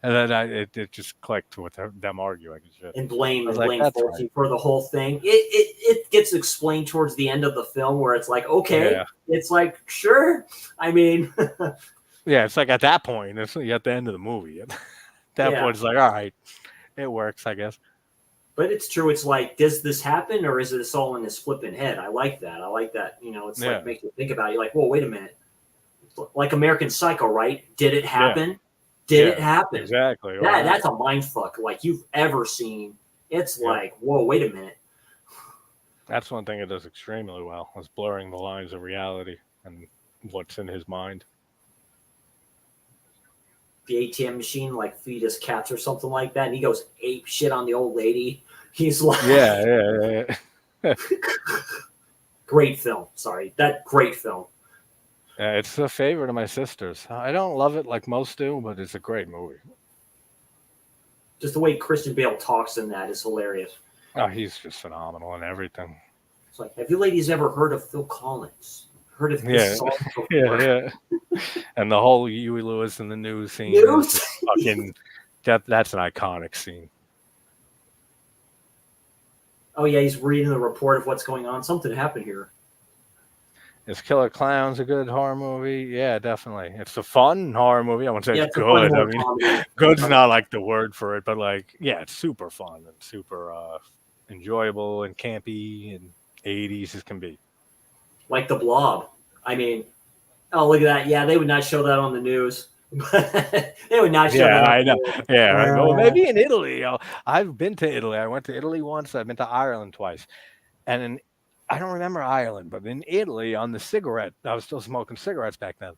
And then it just clicked with them arguing and shit. And blame Fulci for the whole thing. It gets explained towards the end of the film where it's like, okay, it's like, sure. I mean, yeah, it's like at that point, it's at the end of the movie. At that point, it's like, all right, it works, I guess. But it's true. It's like, does this happen or is this all in his flipping head? I like that. You know, it's like make you think about it. You're like, well, wait a minute. Like American Psycho, right? Did it happen? Did it happen? Exactly. That's a mind fuck like you've ever seen. It's like, whoa, wait a minute. That's one thing it does extremely well, is blurring the lines of reality and what's in his mind. The ATM machine like feed his cats or something like that, and he goes ape shit on the old lady. He's like, yeah. Great film. Sorry, great film. Yeah, it's a favorite of my sister's. I don't love it like most do, but it's a great movie. Just the way Christian Bale talks in that is hilarious. Oh, he's just phenomenal in everything. It's like, have you ladies ever heard of Phil Collins? Heard of this song before? Yeah. And the whole Huey Lewis and the news scene. Fucking, that's an iconic scene. Oh yeah, he's reading the report of what's going on. Something happened here. Is Killer Clowns a good horror movie? Yeah, definitely. It's a fun horror movie. I wouldn't say it's good. I mean, good's not like the word for it, but like, yeah, it's super fun and super enjoyable and campy and 80s as can be. Like The Blob. I mean, oh, look at that. Yeah, they would not show that on the news. They would not show Yeah, that on I know. TV. Yeah, right. Well, maybe in Italy. I've been to Italy. I went to Italy once. I've been to Ireland twice. And I don't remember Ireland, but in Italy, on the cigarette, I was still smoking cigarettes back then.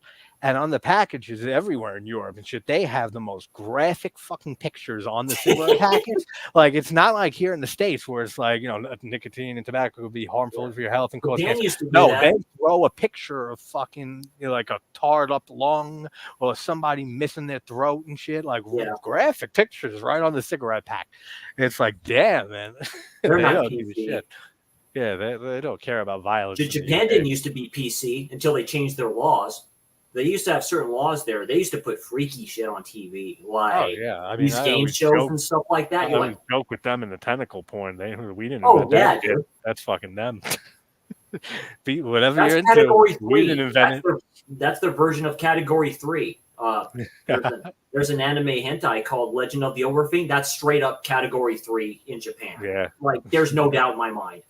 And on the packages everywhere in Europe and shit, they have the most graphic fucking pictures on the cigarette package. Like, it's not like here in the States where it's like, nicotine and tobacco would be harmful Yeah. for your health and cause Japan cancer. used to do No, that. they throw a picture of fucking, like a tarred up lung or somebody missing their throat and shit. Like, Yeah, graphic pictures right on the cigarette pack. It's like, damn, man. they're They not don't give a PC. shit. Yeah, they don't care about violence in the Japan UK. didn't used to be PC until they changed their laws. They used to have certain laws there. They used to put freaky shit on TV, Oh like yeah, I mean, these game shows and stuff like that. I You're always like, joke with them in the tentacle porn. We didn't oh invent that yeah, shit. dude. That's fucking them. Whatever That's you're into, category we didn't 3. invent That's their version of category 3. it. There's an anime hentai called Legend of the Overfiend. That's straight up category 3 in Japan. Yeah, Like, there's no doubt in my mind.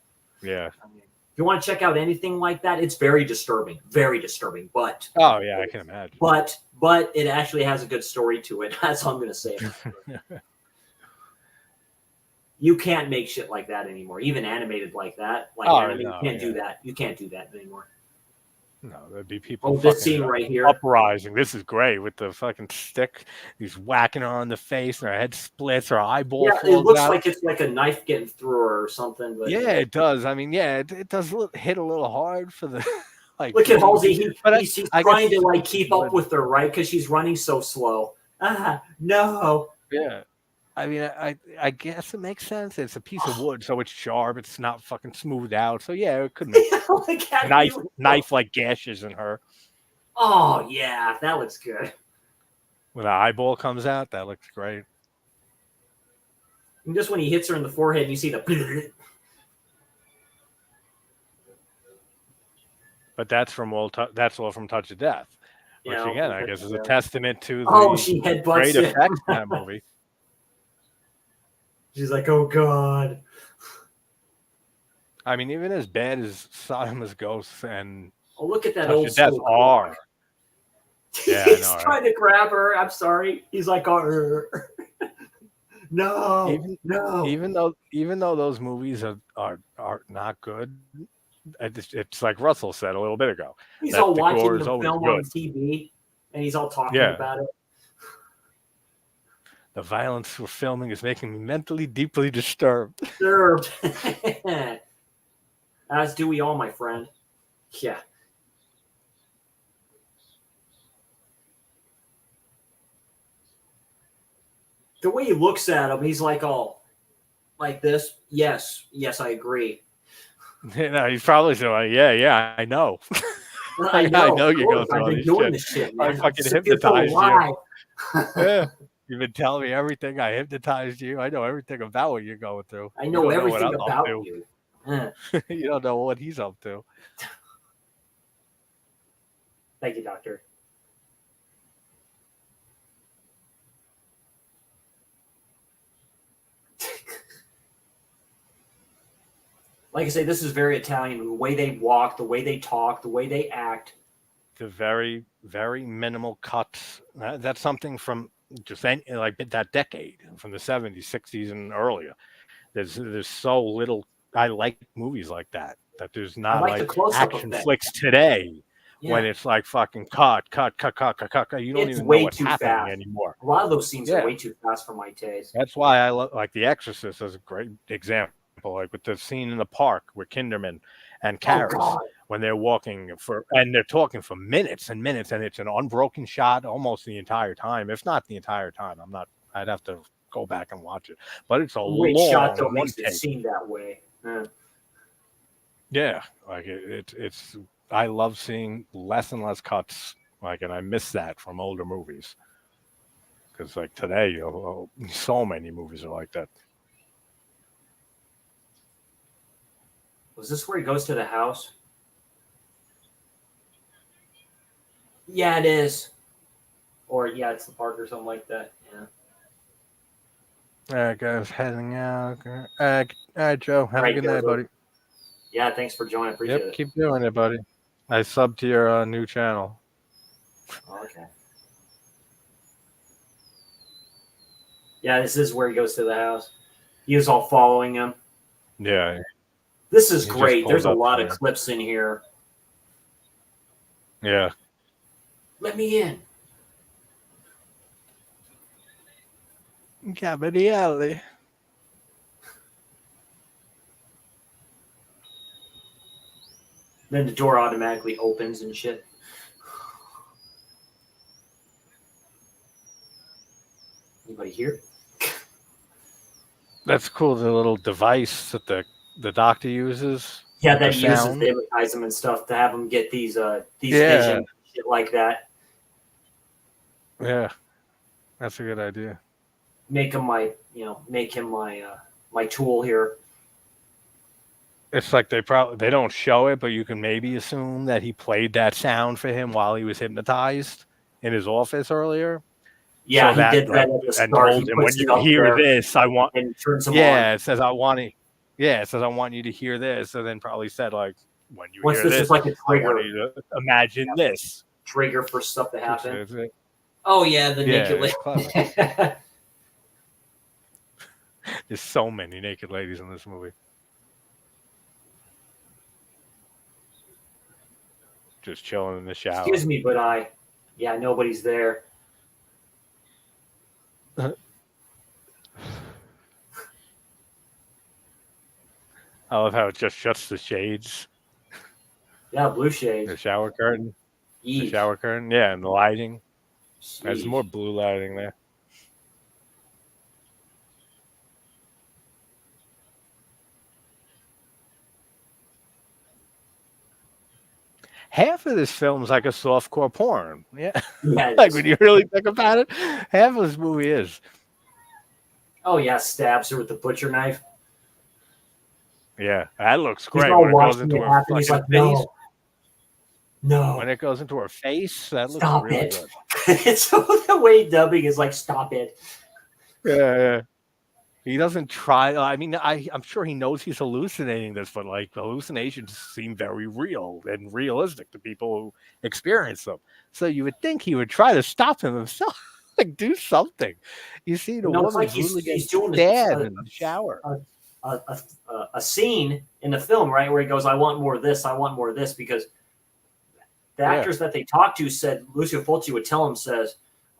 yeah. I mean, if you want to check out anything like that, it's very disturbing. Very disturbing. But Oh yeah, I can imagine. but it actually has a good story to it. That's all I'm gonna say. You can't make shit like that anymore. Even animated like that, you can't do that. You can't do that anymore. No, there'd be people. This scene right here. Uprising. This is great with the fucking stick. He's whacking her on the face, and her head splits. Her eyeball. Yeah, falls it looks out. like it's like a knife getting through her or something. But yeah, it does. I mean, yeah, it does hit a little hard for the. Like, look at Halsey. He's I trying guess to like keep up with her, right? Because she's running so slow. No. Yeah. I mean, I guess it makes sense. It's a piece of wood, so it's sharp. It's not fucking smoothed out. So yeah, it could make knife like gashes in her. Oh yeah, that looks good. When the eyeball comes out, that looks great. And just when he hits her in the forehead, you see the. But that's all from Touch of Death, which again, I guess is a testament to she the headbutts great it. effects in that movie. She's like, oh god. I mean, even as bad as Sodom's Ghosts and look at that Touch old of Death are. Yeah, he's trying to grab her. I'm sorry. He's like, oh, no, no. Even though those movies are not good, it's like Russell said a little bit ago. He's all watching the film on TV, and he's all talking about it. The violence we're filming is making me mentally deeply disturbed. As do we all, my friend. Yeah. The way he looks at him, he's like all like this. Yes, I agree. No, he's probably so like, yeah, I know. I know you're going through all this shit. This shit, man. I fucking hypnotized you. Yeah. You've been telling me everything. I hypnotized you. I know everything about what you're going through. I know everything about you. You don't know what he's up to. Thank you, doctor. Like I say, this is very Italian. The way they walk, the way they talk, the way they act. The very, very minimal cuts. That's something from just like that decade, from the 70s, 60s, and earlier. There's so little. I like movies like that. That there's not like action flicks today when it's like fucking cut. You don't even know what's happening anymore. A lot of those scenes are way too fast for my taste. That's why I like The Exorcist as a great example. Like with the scene in the park with Kinderman and Karras when they're walking and they're talking for minutes and minutes, and it's an unbroken shot almost the entire time, if not the entire time. I'd have to go back and watch it, but it's a long shot that makes it seem that way. Yeah, like it's. I love seeing less and less cuts, like, and I miss that from older movies because like today, so many movies are like that. Was this where he goes to the house? Yeah, it is. Or, yeah, it's the park or something like that. Yeah. All right, guys, heading out. All right, Joe. Have a good night, buddy. Yeah, thanks for joining. Appreciate it. Keep doing it, buddy. I subbed to your new channel. Okay. Yeah, this is where he goes to the house. He was all following him. Yeah. This is He just great. There's pulled a up lot to of him. clips in here. Yeah. Let me in. Gabrielle. Then the door automatically opens and shit. Anybody here? That's cool. The little device that the doctor uses. Yeah, With the that he uses to sound. hypnotize him and stuff to have him get these Yeah. visions, shit like that. Yeah. That's a good idea. Make him my my tool here. It's like they don't show it, but you can maybe assume that he played that sound for him while he was hypnotized in his office earlier. Yeah, So he that did that at the and start. He told him when puts it you up hear there this, I want. and turns him on. Yeah, it says I want it. Yeah, it says I want you to hear this, and then probably said like when you Once hear this this, is like a I want trigger. you to imagine this. Trigger for stuff to happen. It's it. Oh yeah, the Yeah, naked it's clever. lady. There's so many naked ladies in this movie. Just chilling in the shower. Excuse me, but nobody's there. I love how it just shuts the shades. Yeah, blue shades. The shower curtain. Yeesh. The shower curtain. Yeah, and the lighting. There's Sheesh. more blue lighting there. Half of this film is like a softcore porn. Yeah. Yeah, Like when you really think about it, half of this movie is. oh yeah, stabs her with the butcher knife. Yeah, that looks He's great all when it goes watching into it her happen. He's fucking like, face. no. When it goes into her face, that looks Stop really it. good. It's the way dubbing is like, stop it. Yeah. He doesn't try. I mean, I'm sure he knows he's hallucinating this, but like hallucinations seem very real and realistic to people who experience them. So you would think he would try to stop him himself, like do something. You see the It's woman like brutally he's get doing stabbed in the shower. a scene in the film, right, where he goes, I want more of this, I want more of this, because the actors that they talked to said Lucio Fulci would tell him, says,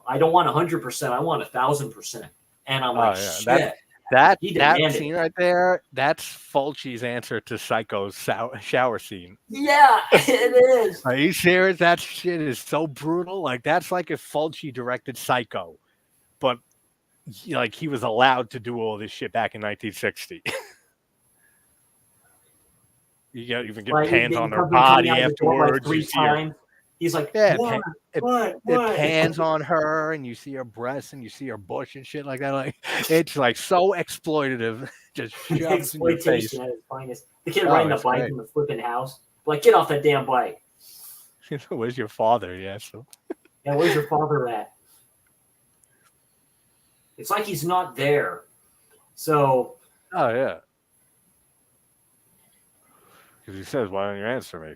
I don't want 100%, I want 1,000%. And I'm like, shit. That demanded. scene right there, that's Fulci's answer to Psycho's shower scene. Yeah, it is. Are you serious? That shit is so brutal. Like, that's like if Fulci directed Psycho, but like he was allowed to do all this shit back in 1960. You got even get pans on her body afterwards. Like 3 times. He's like, yeah, what? It pans on her, and you see her breasts, and you see her bush and shit like that. Like, it's like so exploitative. Just shoves in your face. Exploitation at its finest. The kid riding the bike in the flipping house. Like, get off that damn bike. Where's your father? Yeah, so. Yeah, where's your father at? It's like he's not there. So. Oh yeah. Because he says, "Why don't you answer me?"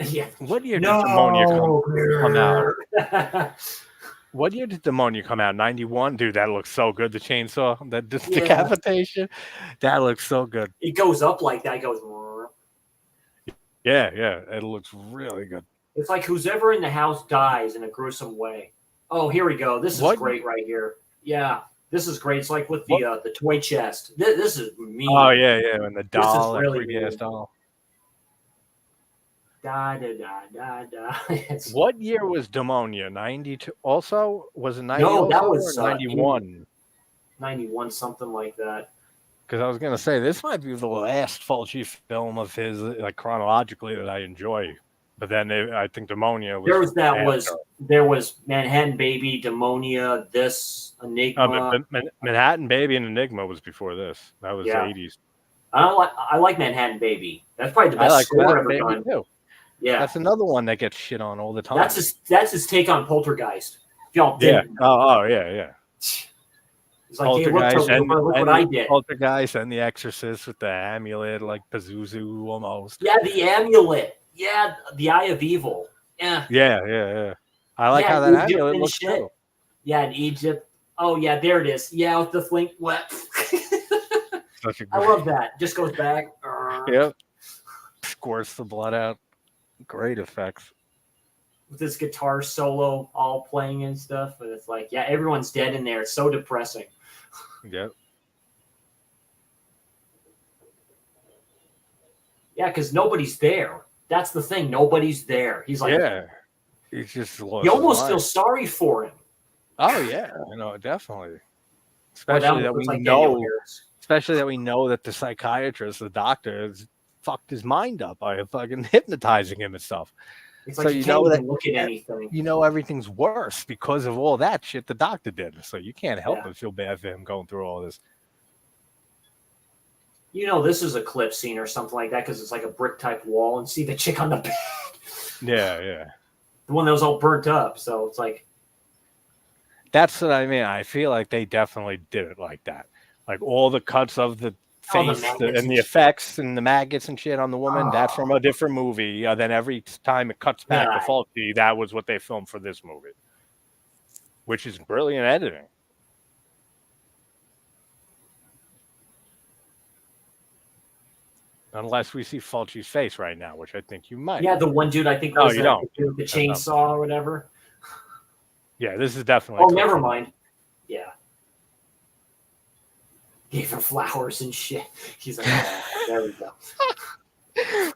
Yeah. What year did Demonia come out? What year did Demonia come out? 91? Dude, that looks so good. The chainsaw, the decapitation. That looks so good. It goes up like that. It goes. Yeah. It looks really good. It's like who's ever in the house dies in a gruesome way. Oh, here we go. This is great right here. Yeah. This is great. It's like with the toy chest. This is mean. Oh, yeah. And the doll, that really creepy-ass doll. Da. What year was Demonia? 92? Also? Was it 90? No, that was 91. 91, something like that. Because I was going to say, this might be the last Fulci film of his, like, chronologically, that I enjoy. But then I think Demonia was. There was Manhattan Baby, Demonia, this, Enigma. Manhattan Baby and Enigma was before this. That was the 80s. I like Manhattan Baby. That's probably the best score ever done. Too. Yeah, that's another one that gets shit on all the time. That's his take on Poltergeist. If y'all didn't. Yeah. It's like, hey, look what I did. Poltergeist and The Exorcist with the amulet, like Pazuzu almost. Yeah, the amulet. Yeah, the Eye of Evil. Yeah. Yeah. I like Yeah, how that Egypt amulet and looks shit. too. Yeah, in Egypt. Oh yeah, there it is. Yeah, with the flink wet. Such a I great. love that. Just goes back. Yep. Squirts the blood out. Great effects. With this guitar solo all playing and stuff. And it's like, yeah, everyone's dead in there. It's so depressing. Yep. Yeah, because nobody's there. That's the thing. Nobody's there. He's like, Yeah. He's just you lost his almost mind. feel sorry for him. Oh yeah, definitely. Well, that Especially one that looks we like Daniel know, Harris. that the psychiatrist, the doctor, has fucked his mind up by fucking hypnotizing him and stuff. It's So like you you can't know that even look at anything. everything's worse because of all that shit the doctor did. So you can't help Yeah. but feel bad for him going through all this. You know, this is a clip scene or something like that because it's like a brick type wall and see the chick on the bed. Yeah, yeah. The one that was all burnt up. So it's like, That's what I mean. I feel like they definitely did it like that. Like all the cuts of the all the face maggots and the shit. effects and the maggots and shit on the woman, that's Oh. from a different movie. Then every time it cuts back to God. Fulci, that was what they filmed for this movie, which is brilliant editing. Unless we see Fulci's face right now, which I think you might. Yeah, the one dude I think No, was you the don't. dude with the chainsaw or whatever. Yeah, this is definitely. Oh, never mind. Yeah. Gave her flowers and shit. He's like, oh, there we go.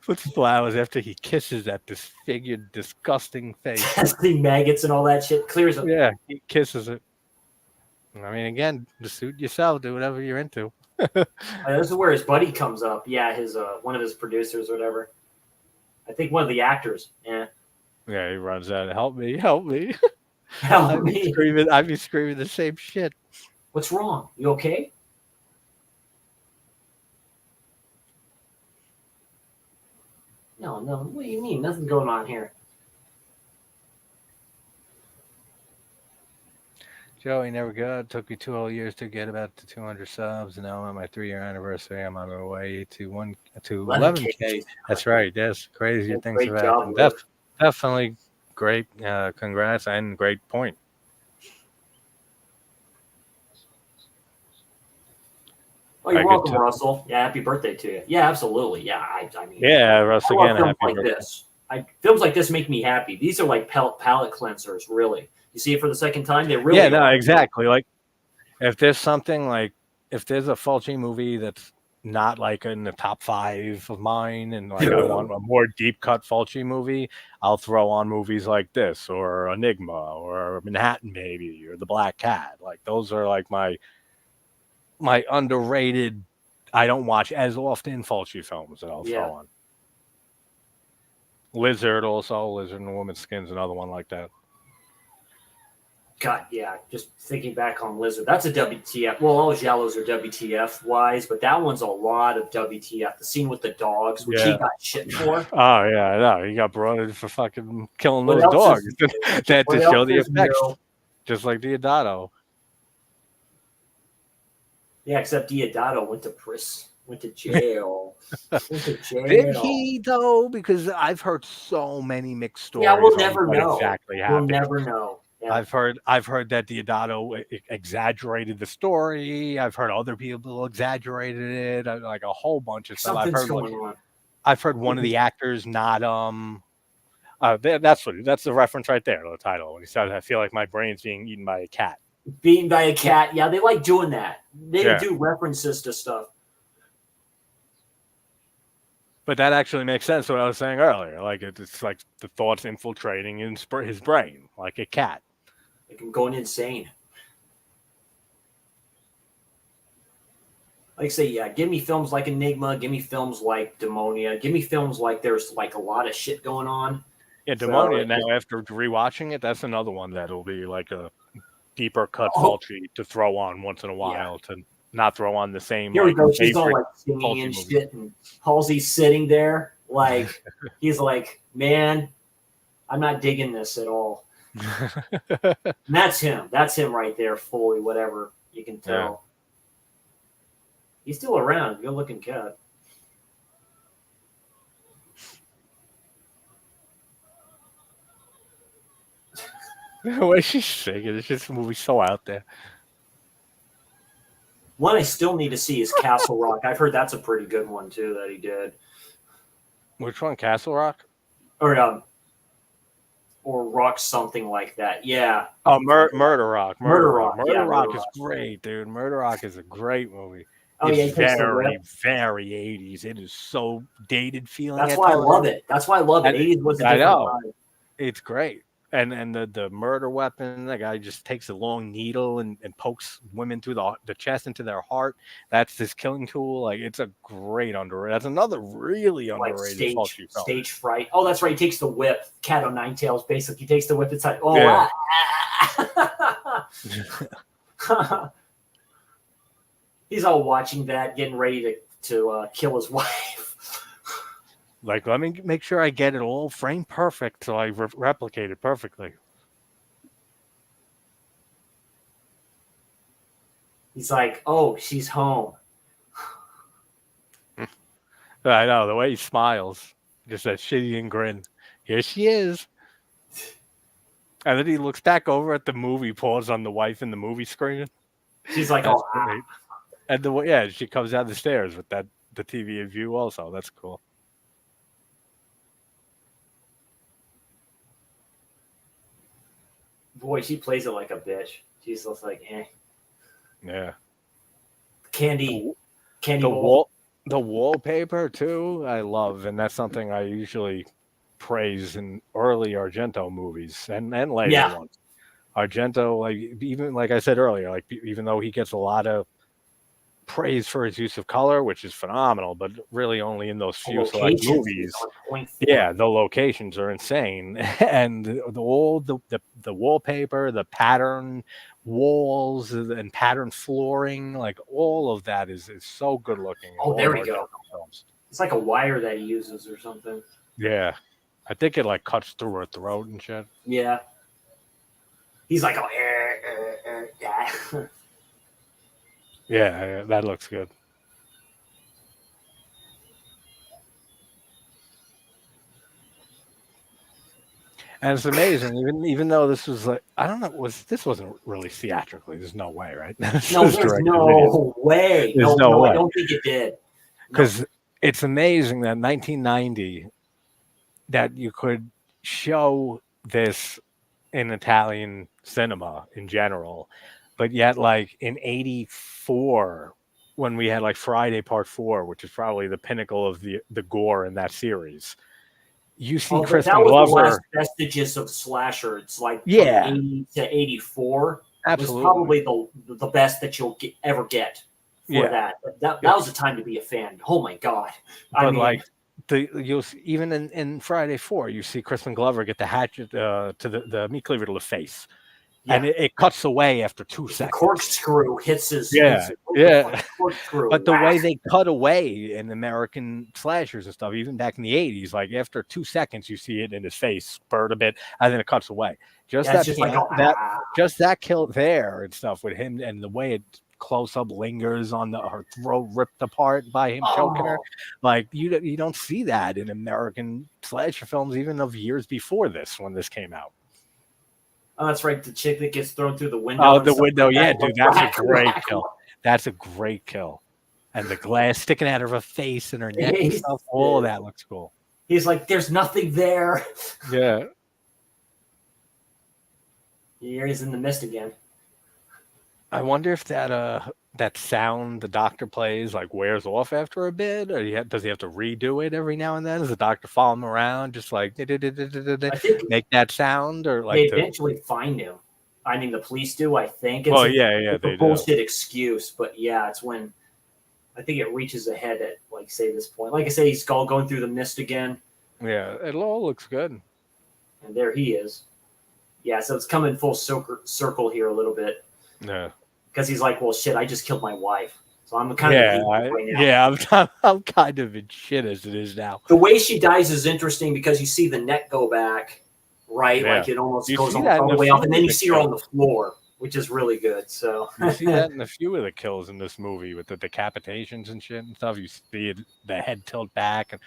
Puts flowers after he kisses that disfigured, disgusting face. Testing maggots and all that shit. Clears them. Yeah, he kisses it. I mean, again, just suit yourself. Do whatever you're into. This is where his buddy comes up. Yeah, his one of his producers or whatever. I think one of the actors. Yeah. Yeah, he runs out. Help me! Help me! Help I'd be me. screaming. I'd be screaming the same shit. What's wrong? You okay? No. What do you mean? Nothing going on here. Joey, never good. It took me 2 whole years to get about to 200 subs, and now I'm on my 3-year anniversary. I'm on my way to 11K. That's right. Yes, crazier Well, things great have job, happened. Luke. Definitely great. Congrats and great point. Oh, you're I get welcome, to- Russell. Yeah, happy birthday to you. Yeah, absolutely. Yeah, I mean, Yeah, Russ I love again. films Happy like birthday. this. Films like this make me happy. These are like palate cleansers, really. You see it for the second time, they really Yeah, no, are. exactly. Like if there's something like if there's a Fulci movie that's not like in the top 5 of mine, and like I want a more deep cut Fulci movie, I'll throw on movies like this or Enigma or Manhattan Baby or The Black Cat. Like those are like my underrated. I don't watch as often Fulci films that I'll throw on. Lizard in the Woman's Skin's another one like that. God, yeah. Just thinking back on Lizard, that's a WTF. Well, all Giallos are WTF wise, but that one's a lot of WTF. The scene with the dogs, which he got shit for. Oh yeah, I know. He got brought in for fucking killing What those else dogs. That what to show else the is effects, new? just like Diodato. Yeah, except Diodato went to jail. Did he though? Because I've heard so many mixed stories. Yeah, we'll on never what know. exactly We'll happened. never know. Yeah. I've heard that Diodato exaggerated the story. I've heard other people exaggerated it. Like a whole bunch of stuff. Something's going on. I've heard one of the actors not that's the reference right there. The title when he said, "I feel like my brain's being eaten by a cat." Beaten by a cat. Yeah, they like doing that. They do references to stuff. But that actually makes sense to what I was saying earlier. Like it's like the thoughts infiltrating in his brain, like a cat. Like I'm going insane. Like I say, yeah, give me films like Enigma, give me films like Demonia, give me films like there's like a lot of shit going on. Yeah, Demonia, now after rewatching it, that's another one that'll be like a deeper cut Fulci to throw on once in a while to not throw on the same. Here we go. She's all like Fulci singing and shit, and Halsey's sitting there like he's like, man, I'm not digging this at all. And that's him. That's him right there, fully, whatever you can tell. Yeah. He's still around. Good looking cat. The way she's singing, it's just a movie so out there. One I still need to see is Castle Rock. I've heard that's a pretty good one too that he did. Which one, Castle Rock? Or Rock something like that. Yeah. Oh, Murder Rock. Murder Rock. Murder Yeah, Murder Rock is Rock. great, dude. Murder Rock is a great movie. Oh It's yeah, he takes the very, whip. very 80s. It is so dated feeling That's at why I times. love it. That's why I love it. And 80s was a I different know. time. It's great. And the murder weapon, the guy just takes a long needle and pokes women through the chest into their heart. That's his killing tool. Like, it's a great underrated. That's another really Like underrated Fulci film. stage fright. Oh, that's right. He takes the whip. Cat o' nine tails. Basically, he takes the whip. It's like, oh, Yeah. He's all watching that, getting ready to kill his wife. Like, let me make sure I get it all framed perfect so I replicate it perfectly. He's like, oh, she's home. I know, the way he smiles, just that shitty grin. Here she is. And then he looks back over at the movie, pause on the wife in the movie screen. She's like, That's oh, great. And yeah, she comes down the stairs with the TV in view also. That's cool. boy, she plays it like a bitch. She's just like, eh. Yeah. Candy The bowl. the wallpaper too, I love, and that's something I usually praise in early Argento movies and later ones. Argento, like, even like I said earlier, like, even though he gets a lot of praise for his use of color, which is phenomenal, but really only in those few select movies. Yeah, the locations are insane, and the wallpaper, the pattern walls, and pattern flooring, like, all of that is so good looking. Oh, there we go. Films. It's like a wire that he uses or something. Yeah, I think it like cuts through her throat and shit. Yeah, he's like, oh, yeah, that looks good. And it's amazing, even though this was like, I don't know, this wasn't really theatrically. There's no way, right? No, there's no way. There's no way. I don't think it did. Because it's amazing that 1990 that you could show this in Italian cinema in general, but yet, like, in 84, when we had like Friday Part 4, which is probably the pinnacle of the gore in that series, you see Kristen Glover. That was the last vestiges of slasher. It's like from 80 to 84. Absolutely. Was probably the best that you'll ever get for that. That was the time to be a fan. Oh my god! You'll see, even in Friday 4, you see Kristen Glover get the hatchet to the meat cleaver to the face. Yeah. And it cuts away after 2 seconds. The corkscrew hits his. Yeah. But the way they cut away in American slashers and stuff, even back in the 80s, like, after 2 seconds, you see it in his face spurt a bit, and then it cuts away. Just that kill there and stuff with him, and the way it close up lingers on her throat ripped apart by him choking her. Like, you don't see that in American slasher films, even of years before this, when this came out. Oh, that's right. The chick that gets thrown through the window. Oh, the window. Yeah, dude, that's a great kill. That's a great kill. And the glass sticking out of her face and her neck and stuff. All of that looks cool. He's like, there's nothing there. Yeah. Here he's in the mist again. I wonder if that sound the doctor plays, like, wears off after a bit, or does he have to redo it every now and then? Does the doctor follow him around, just like make that sound, or like they eventually find him? I mean, the police do. I think. It's it's a bullshit excuse, but yeah, it's when I think it reaches ahead at, like, say, this point. Like I say, he's going through the mist again. Yeah, it all looks good. And there he is. Yeah, so it's coming full circle here a little bit. Yeah. Because he's like, well, shit, I just killed my wife. So I'm kind of right now. I'm kind of in shit as it is now. The way she dies is interesting because you see the neck go back, right? Yeah. Like, it almost goes all the way off, and then you see her on the floor, which is really good. So you see that in a few of the kills in this movie with the decapitations and shit and stuff. You see the head tilt back, and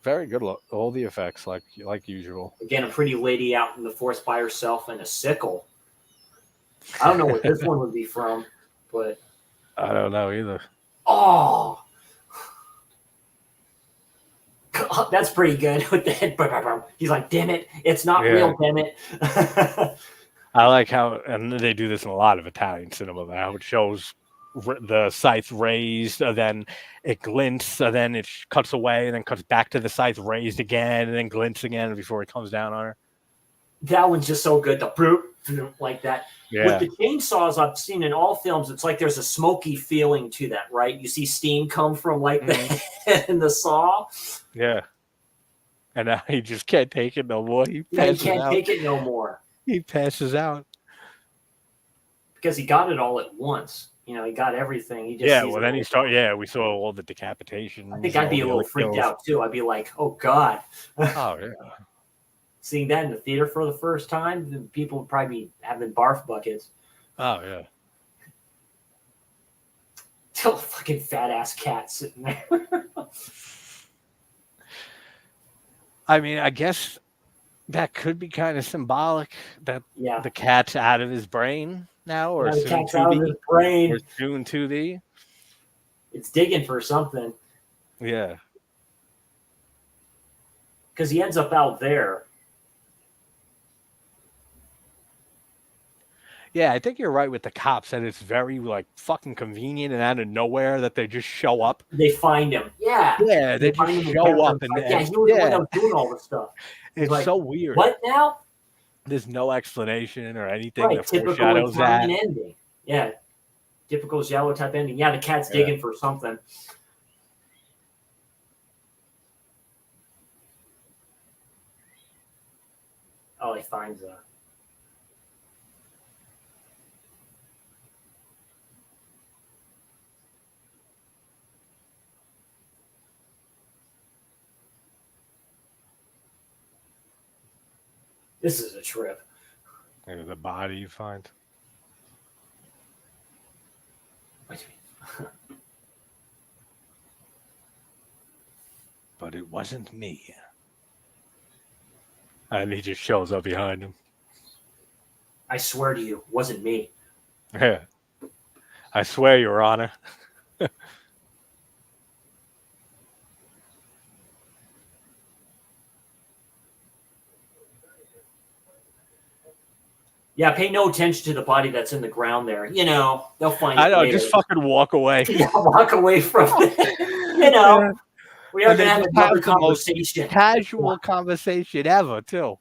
Very good. All the effects, like usual. Again, a pretty lady out in the forest by herself and a sickle. I don't know what this one would be from, but I don't know either. oh, God, that's pretty good with the head. He's like, damn it, it's not real, damn it. I like how, and they do this in a lot of Italian cinema, how it shows the scythe raised, and then it glints, and then it cuts away, and then cuts back to the scythe raised again, and then glints again before it comes down on her. That one's just so good. The broop, like that. Yeah. With the chainsaws I've seen in all films, it's like there's a smoky feeling to that, right? You see steam come from like the head and the saw. Yeah. And now he just can't take it no more. He can't take it no more. He passes out. Because he got it all at once. You know, he got everything. He just well, then he started. Yeah, we saw all the decapitation. I think I'd be a little freaked out too. I'd be like, "Oh God!" Oh yeah. Seeing that in the theater for the first time, people would probably be having barf buckets. Oh yeah. Till a fucking fat ass cat sitting there. I mean, I guess that could be kind of symbolic that the cat's out of his brain now, or the cat's out of his brain, or soon to thee. It's digging for something. Yeah. Because he ends up out there. Yeah, I think you're right with the cops that it's very like fucking convenient and out of nowhere that they just show up. They find him. Yeah. Yeah, they just show up and he was the one that was doing all this stuff. It's like, so weird. What now? There's no explanation or anything that typical Italian ending. Yeah. Typical Giallo type ending. Yeah, the cat's digging for something. Oh, he finds a... This is a trip. Maybe the body you find. Wait a minute. But it wasn't me. And he just shows up behind him. I swear to you, it wasn't me. Yeah. I swear, Your Honor. Yeah, pay no attention to the body that's in the ground there. You know, they'll find it. I know, just fucking walk away. Yeah, walk away from it. You know, we are going to have another conversation. Casual conversation ever, too.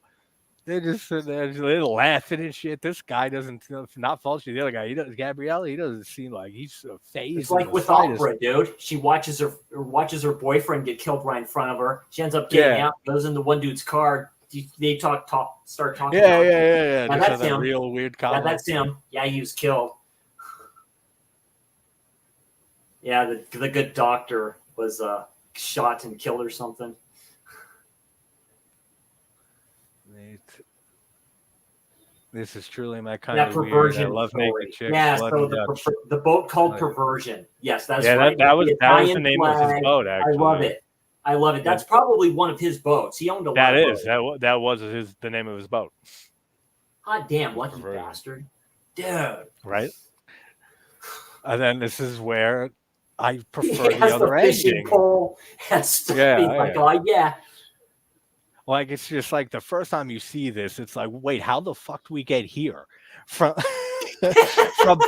They just sit there, they're laughing and shit. This guy doesn't, not Fulci, the other guy, Gabrielle, he doesn't seem like he's phased. It's like with opera, dude. She watches her boyfriend get killed right in front of her. She ends up getting out, goes in the one dude's car. They start talking. Yeah. Now, that's him. Real weird comment. Yeah, that's him. Yeah, he was killed. Yeah, the good doctor was shot and killed or something. This is truly my kind of perversion weird. I love naked chicks. Yeah, so the boat called Perversion. Yes, that's right. That was the name of his boat. Actually, I love it. That's probably one of his boats. He owned a lot. That was the name of his boat. God damn, lucky bastard, dude. Right. And then this is where I prefer the other ending. Pole and stuff. Yeah. Like, it's just like the first time you see this, it's like, wait, how the fuck do we get here? From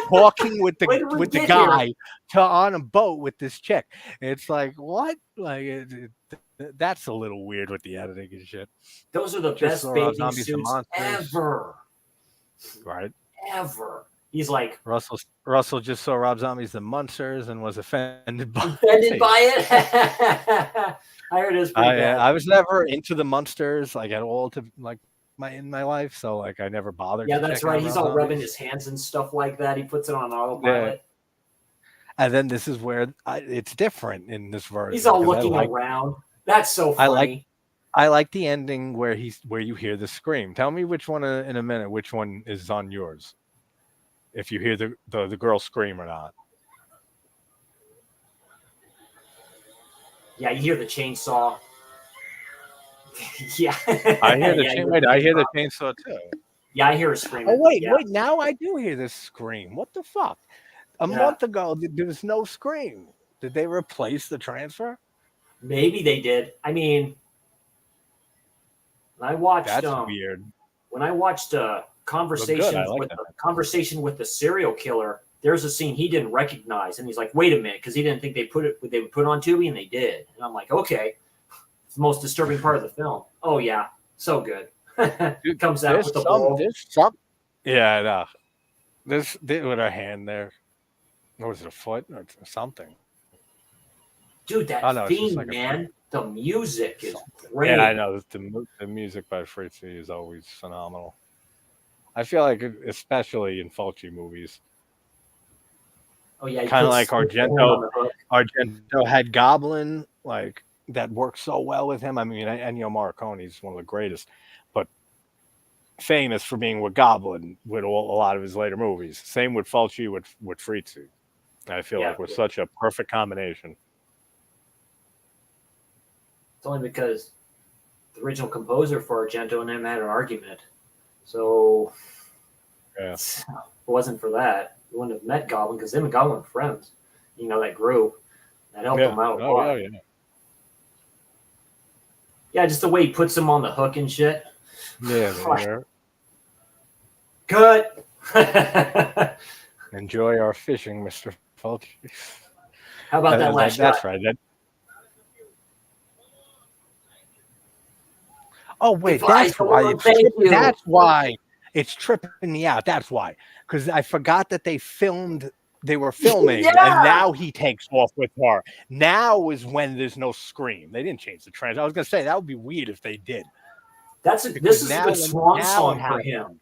talking with the guy to on a boat with this chick. It's like, what? Like, that's a little weird with the editing and shit. Those are the best bathing suits ever. Right? Ever. He's like, Russell just saw Rob Zombie's The Monsters and was offended by it. I heard it was pretty bad. I was never into the Monsters like at all in my life, so like I never bothered. Yeah, that's right. He's all rubbing his hands and stuff like that. He puts it on autopilot. Yeah. And then this is where it's different in this version. He's all looking around. That's so funny. I like the ending where you hear the scream. Tell me which one in a minute. Which one is on yours? If you hear the girl scream or not. Yeah, you hear the chainsaw. Yeah. I hear the Yeah, chain. you Wait, heard I the hear the drop. chainsaw too. Yeah, I hear her Oh screaming. wait, Yeah, wait. Now I do hear this scream. What the fuck? A yeah. month ago, there was no scream. Did they replace the transfer? Maybe they did. I mean, when I watched That's weird. when I watched But good. I like that. conversation with the serial killer, there's a scene he didn't recognize, and he's like, "Wait a minute," because he didn't think they would put on Tubi, and they did. And I'm like, "Okay, it's the most disturbing part of the film." Oh yeah, so good. Dude, Comes out with the ball. there's some. Yeah, no. This with her hand there. Or was it a foot or something? Dude, Oh that no, it's just theme, like a man. The music is yeah. I great. know the music by Fritzi is always phenomenal. I feel like, especially in Fulci movies, Oh yeah, he kind of puts like his hand on Argento. the hook. Argento had Goblin, like that worked so well with him. I mean, Ennio Morricone is one of the greatest, but famous for being with Goblin with a lot of his later movies. Same with Fulci with Fritzi. I feel Yeah, like was such a perfect combination. it's only because the original composer for Argento and him had an argument. So Yeah. if it wasn't for that, we wouldn't have met Goblin because him and Goblin were friends. You know, that group that helped Yeah. him out a Oh lot. yeah, yeah. Yeah, just the way he puts him on the hook and shit. Yeah, there. Cut. Enjoy our fishing, Mr. Fulci. How about that last shot? That's right. Oh wait, Advise the world, thank you. that's why it's tripping me out. That's why, because I forgot that they were filming, Yeah. and now he takes off with her. Now is when there's no scream. They didn't change the trend. I was gonna say that would be weird if they did. This is a good swan song it for him. happens.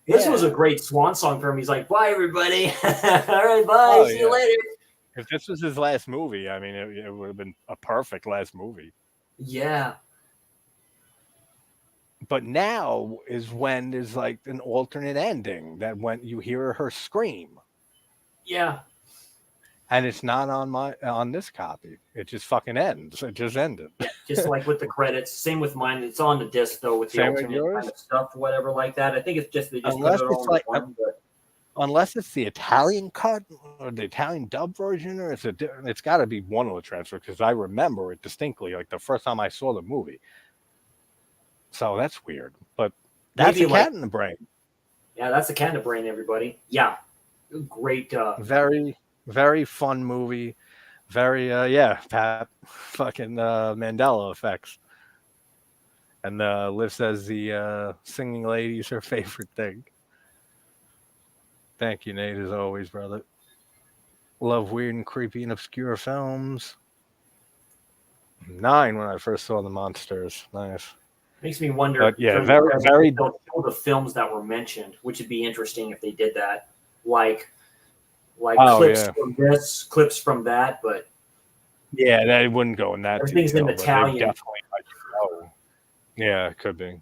This was a great swan song for him. He's like, "Bye, everybody. All right, bye. Oh, see you later." If this was his last movie, I mean, it would have been a perfect last movie. Yeah. But now is when there's like an alternate ending that when you hear her scream. Yeah. And it's not on this copy. It just fucking ends. It just ended. Yeah, just like with the credits. Same with mine. It's on the disc though with the Same with alternate yours? kind of stuff, whatever like that. I think it's just they just Unless put it it's all in like one. But unless it's the Italian cut or the Italian dub version, or it's got to be one of the transfers because I remember it distinctly, like the first time I saw the movie. So that's weird, but that's maybe a cat in the brain. Yeah, that's the Cat in the Brain, everybody. Yeah, great. Very, very fun movie. Very, fucking Mandela effects. And Liv says the singing lady is her favorite thing. Thank you, Nate, as always, brother. Love weird and creepy and obscure films. 9 when I first saw The Monsters. Nice. Makes me wonder. But yeah, very. They'll show the films that were mentioned, which would be interesting if they did that. Like clips from this, clips from that, but yeah, that wouldn't go in that. Everything's in Italian. Definitely know. Yeah, it could be.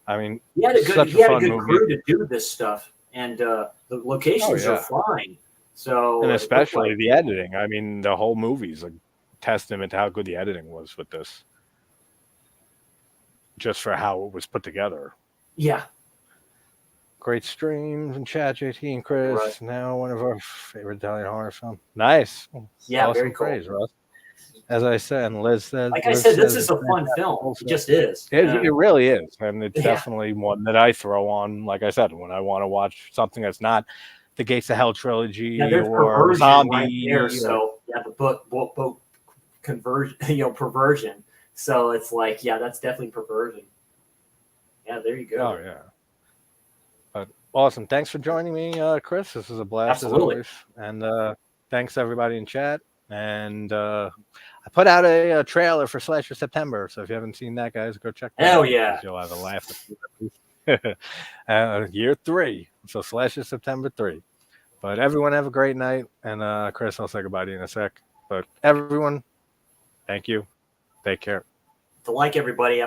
I mean, he had a good crew to do this stuff, and the locations are fine. So, and especially the editing. I mean, the whole movie's a testament to how good the editing was with this. Just for how it was put together. Yeah. Great streams and chat, JT and Chris. Right. Now one of our favorite Italian horror film. Nice. Yeah, awesome very cool. Praise, Russ. As I said, and Liz said. Like I said, this is a fun film. It just is. It really is. And it's definitely one that I throw on, like I said, when I want to watch something that's not the Gates of Hell trilogy or zombie. Right there, so yeah, the book conversion, perversion. So it's like, yeah, that's definitely perversion. Yeah, there you go. Oh yeah. But awesome. Thanks for joining me, Chris. This was a blast as always. And thanks everybody in chat. And I put out a trailer for Slasher September. So if you haven't seen that, guys, go check that out. Hell yeah. You'll have a laugh. Year 3. So Slasher September 3. But everyone have a great night. And Chris, I'll say goodbye to you in a sec. But everyone, thank you. Take care. To like everybody.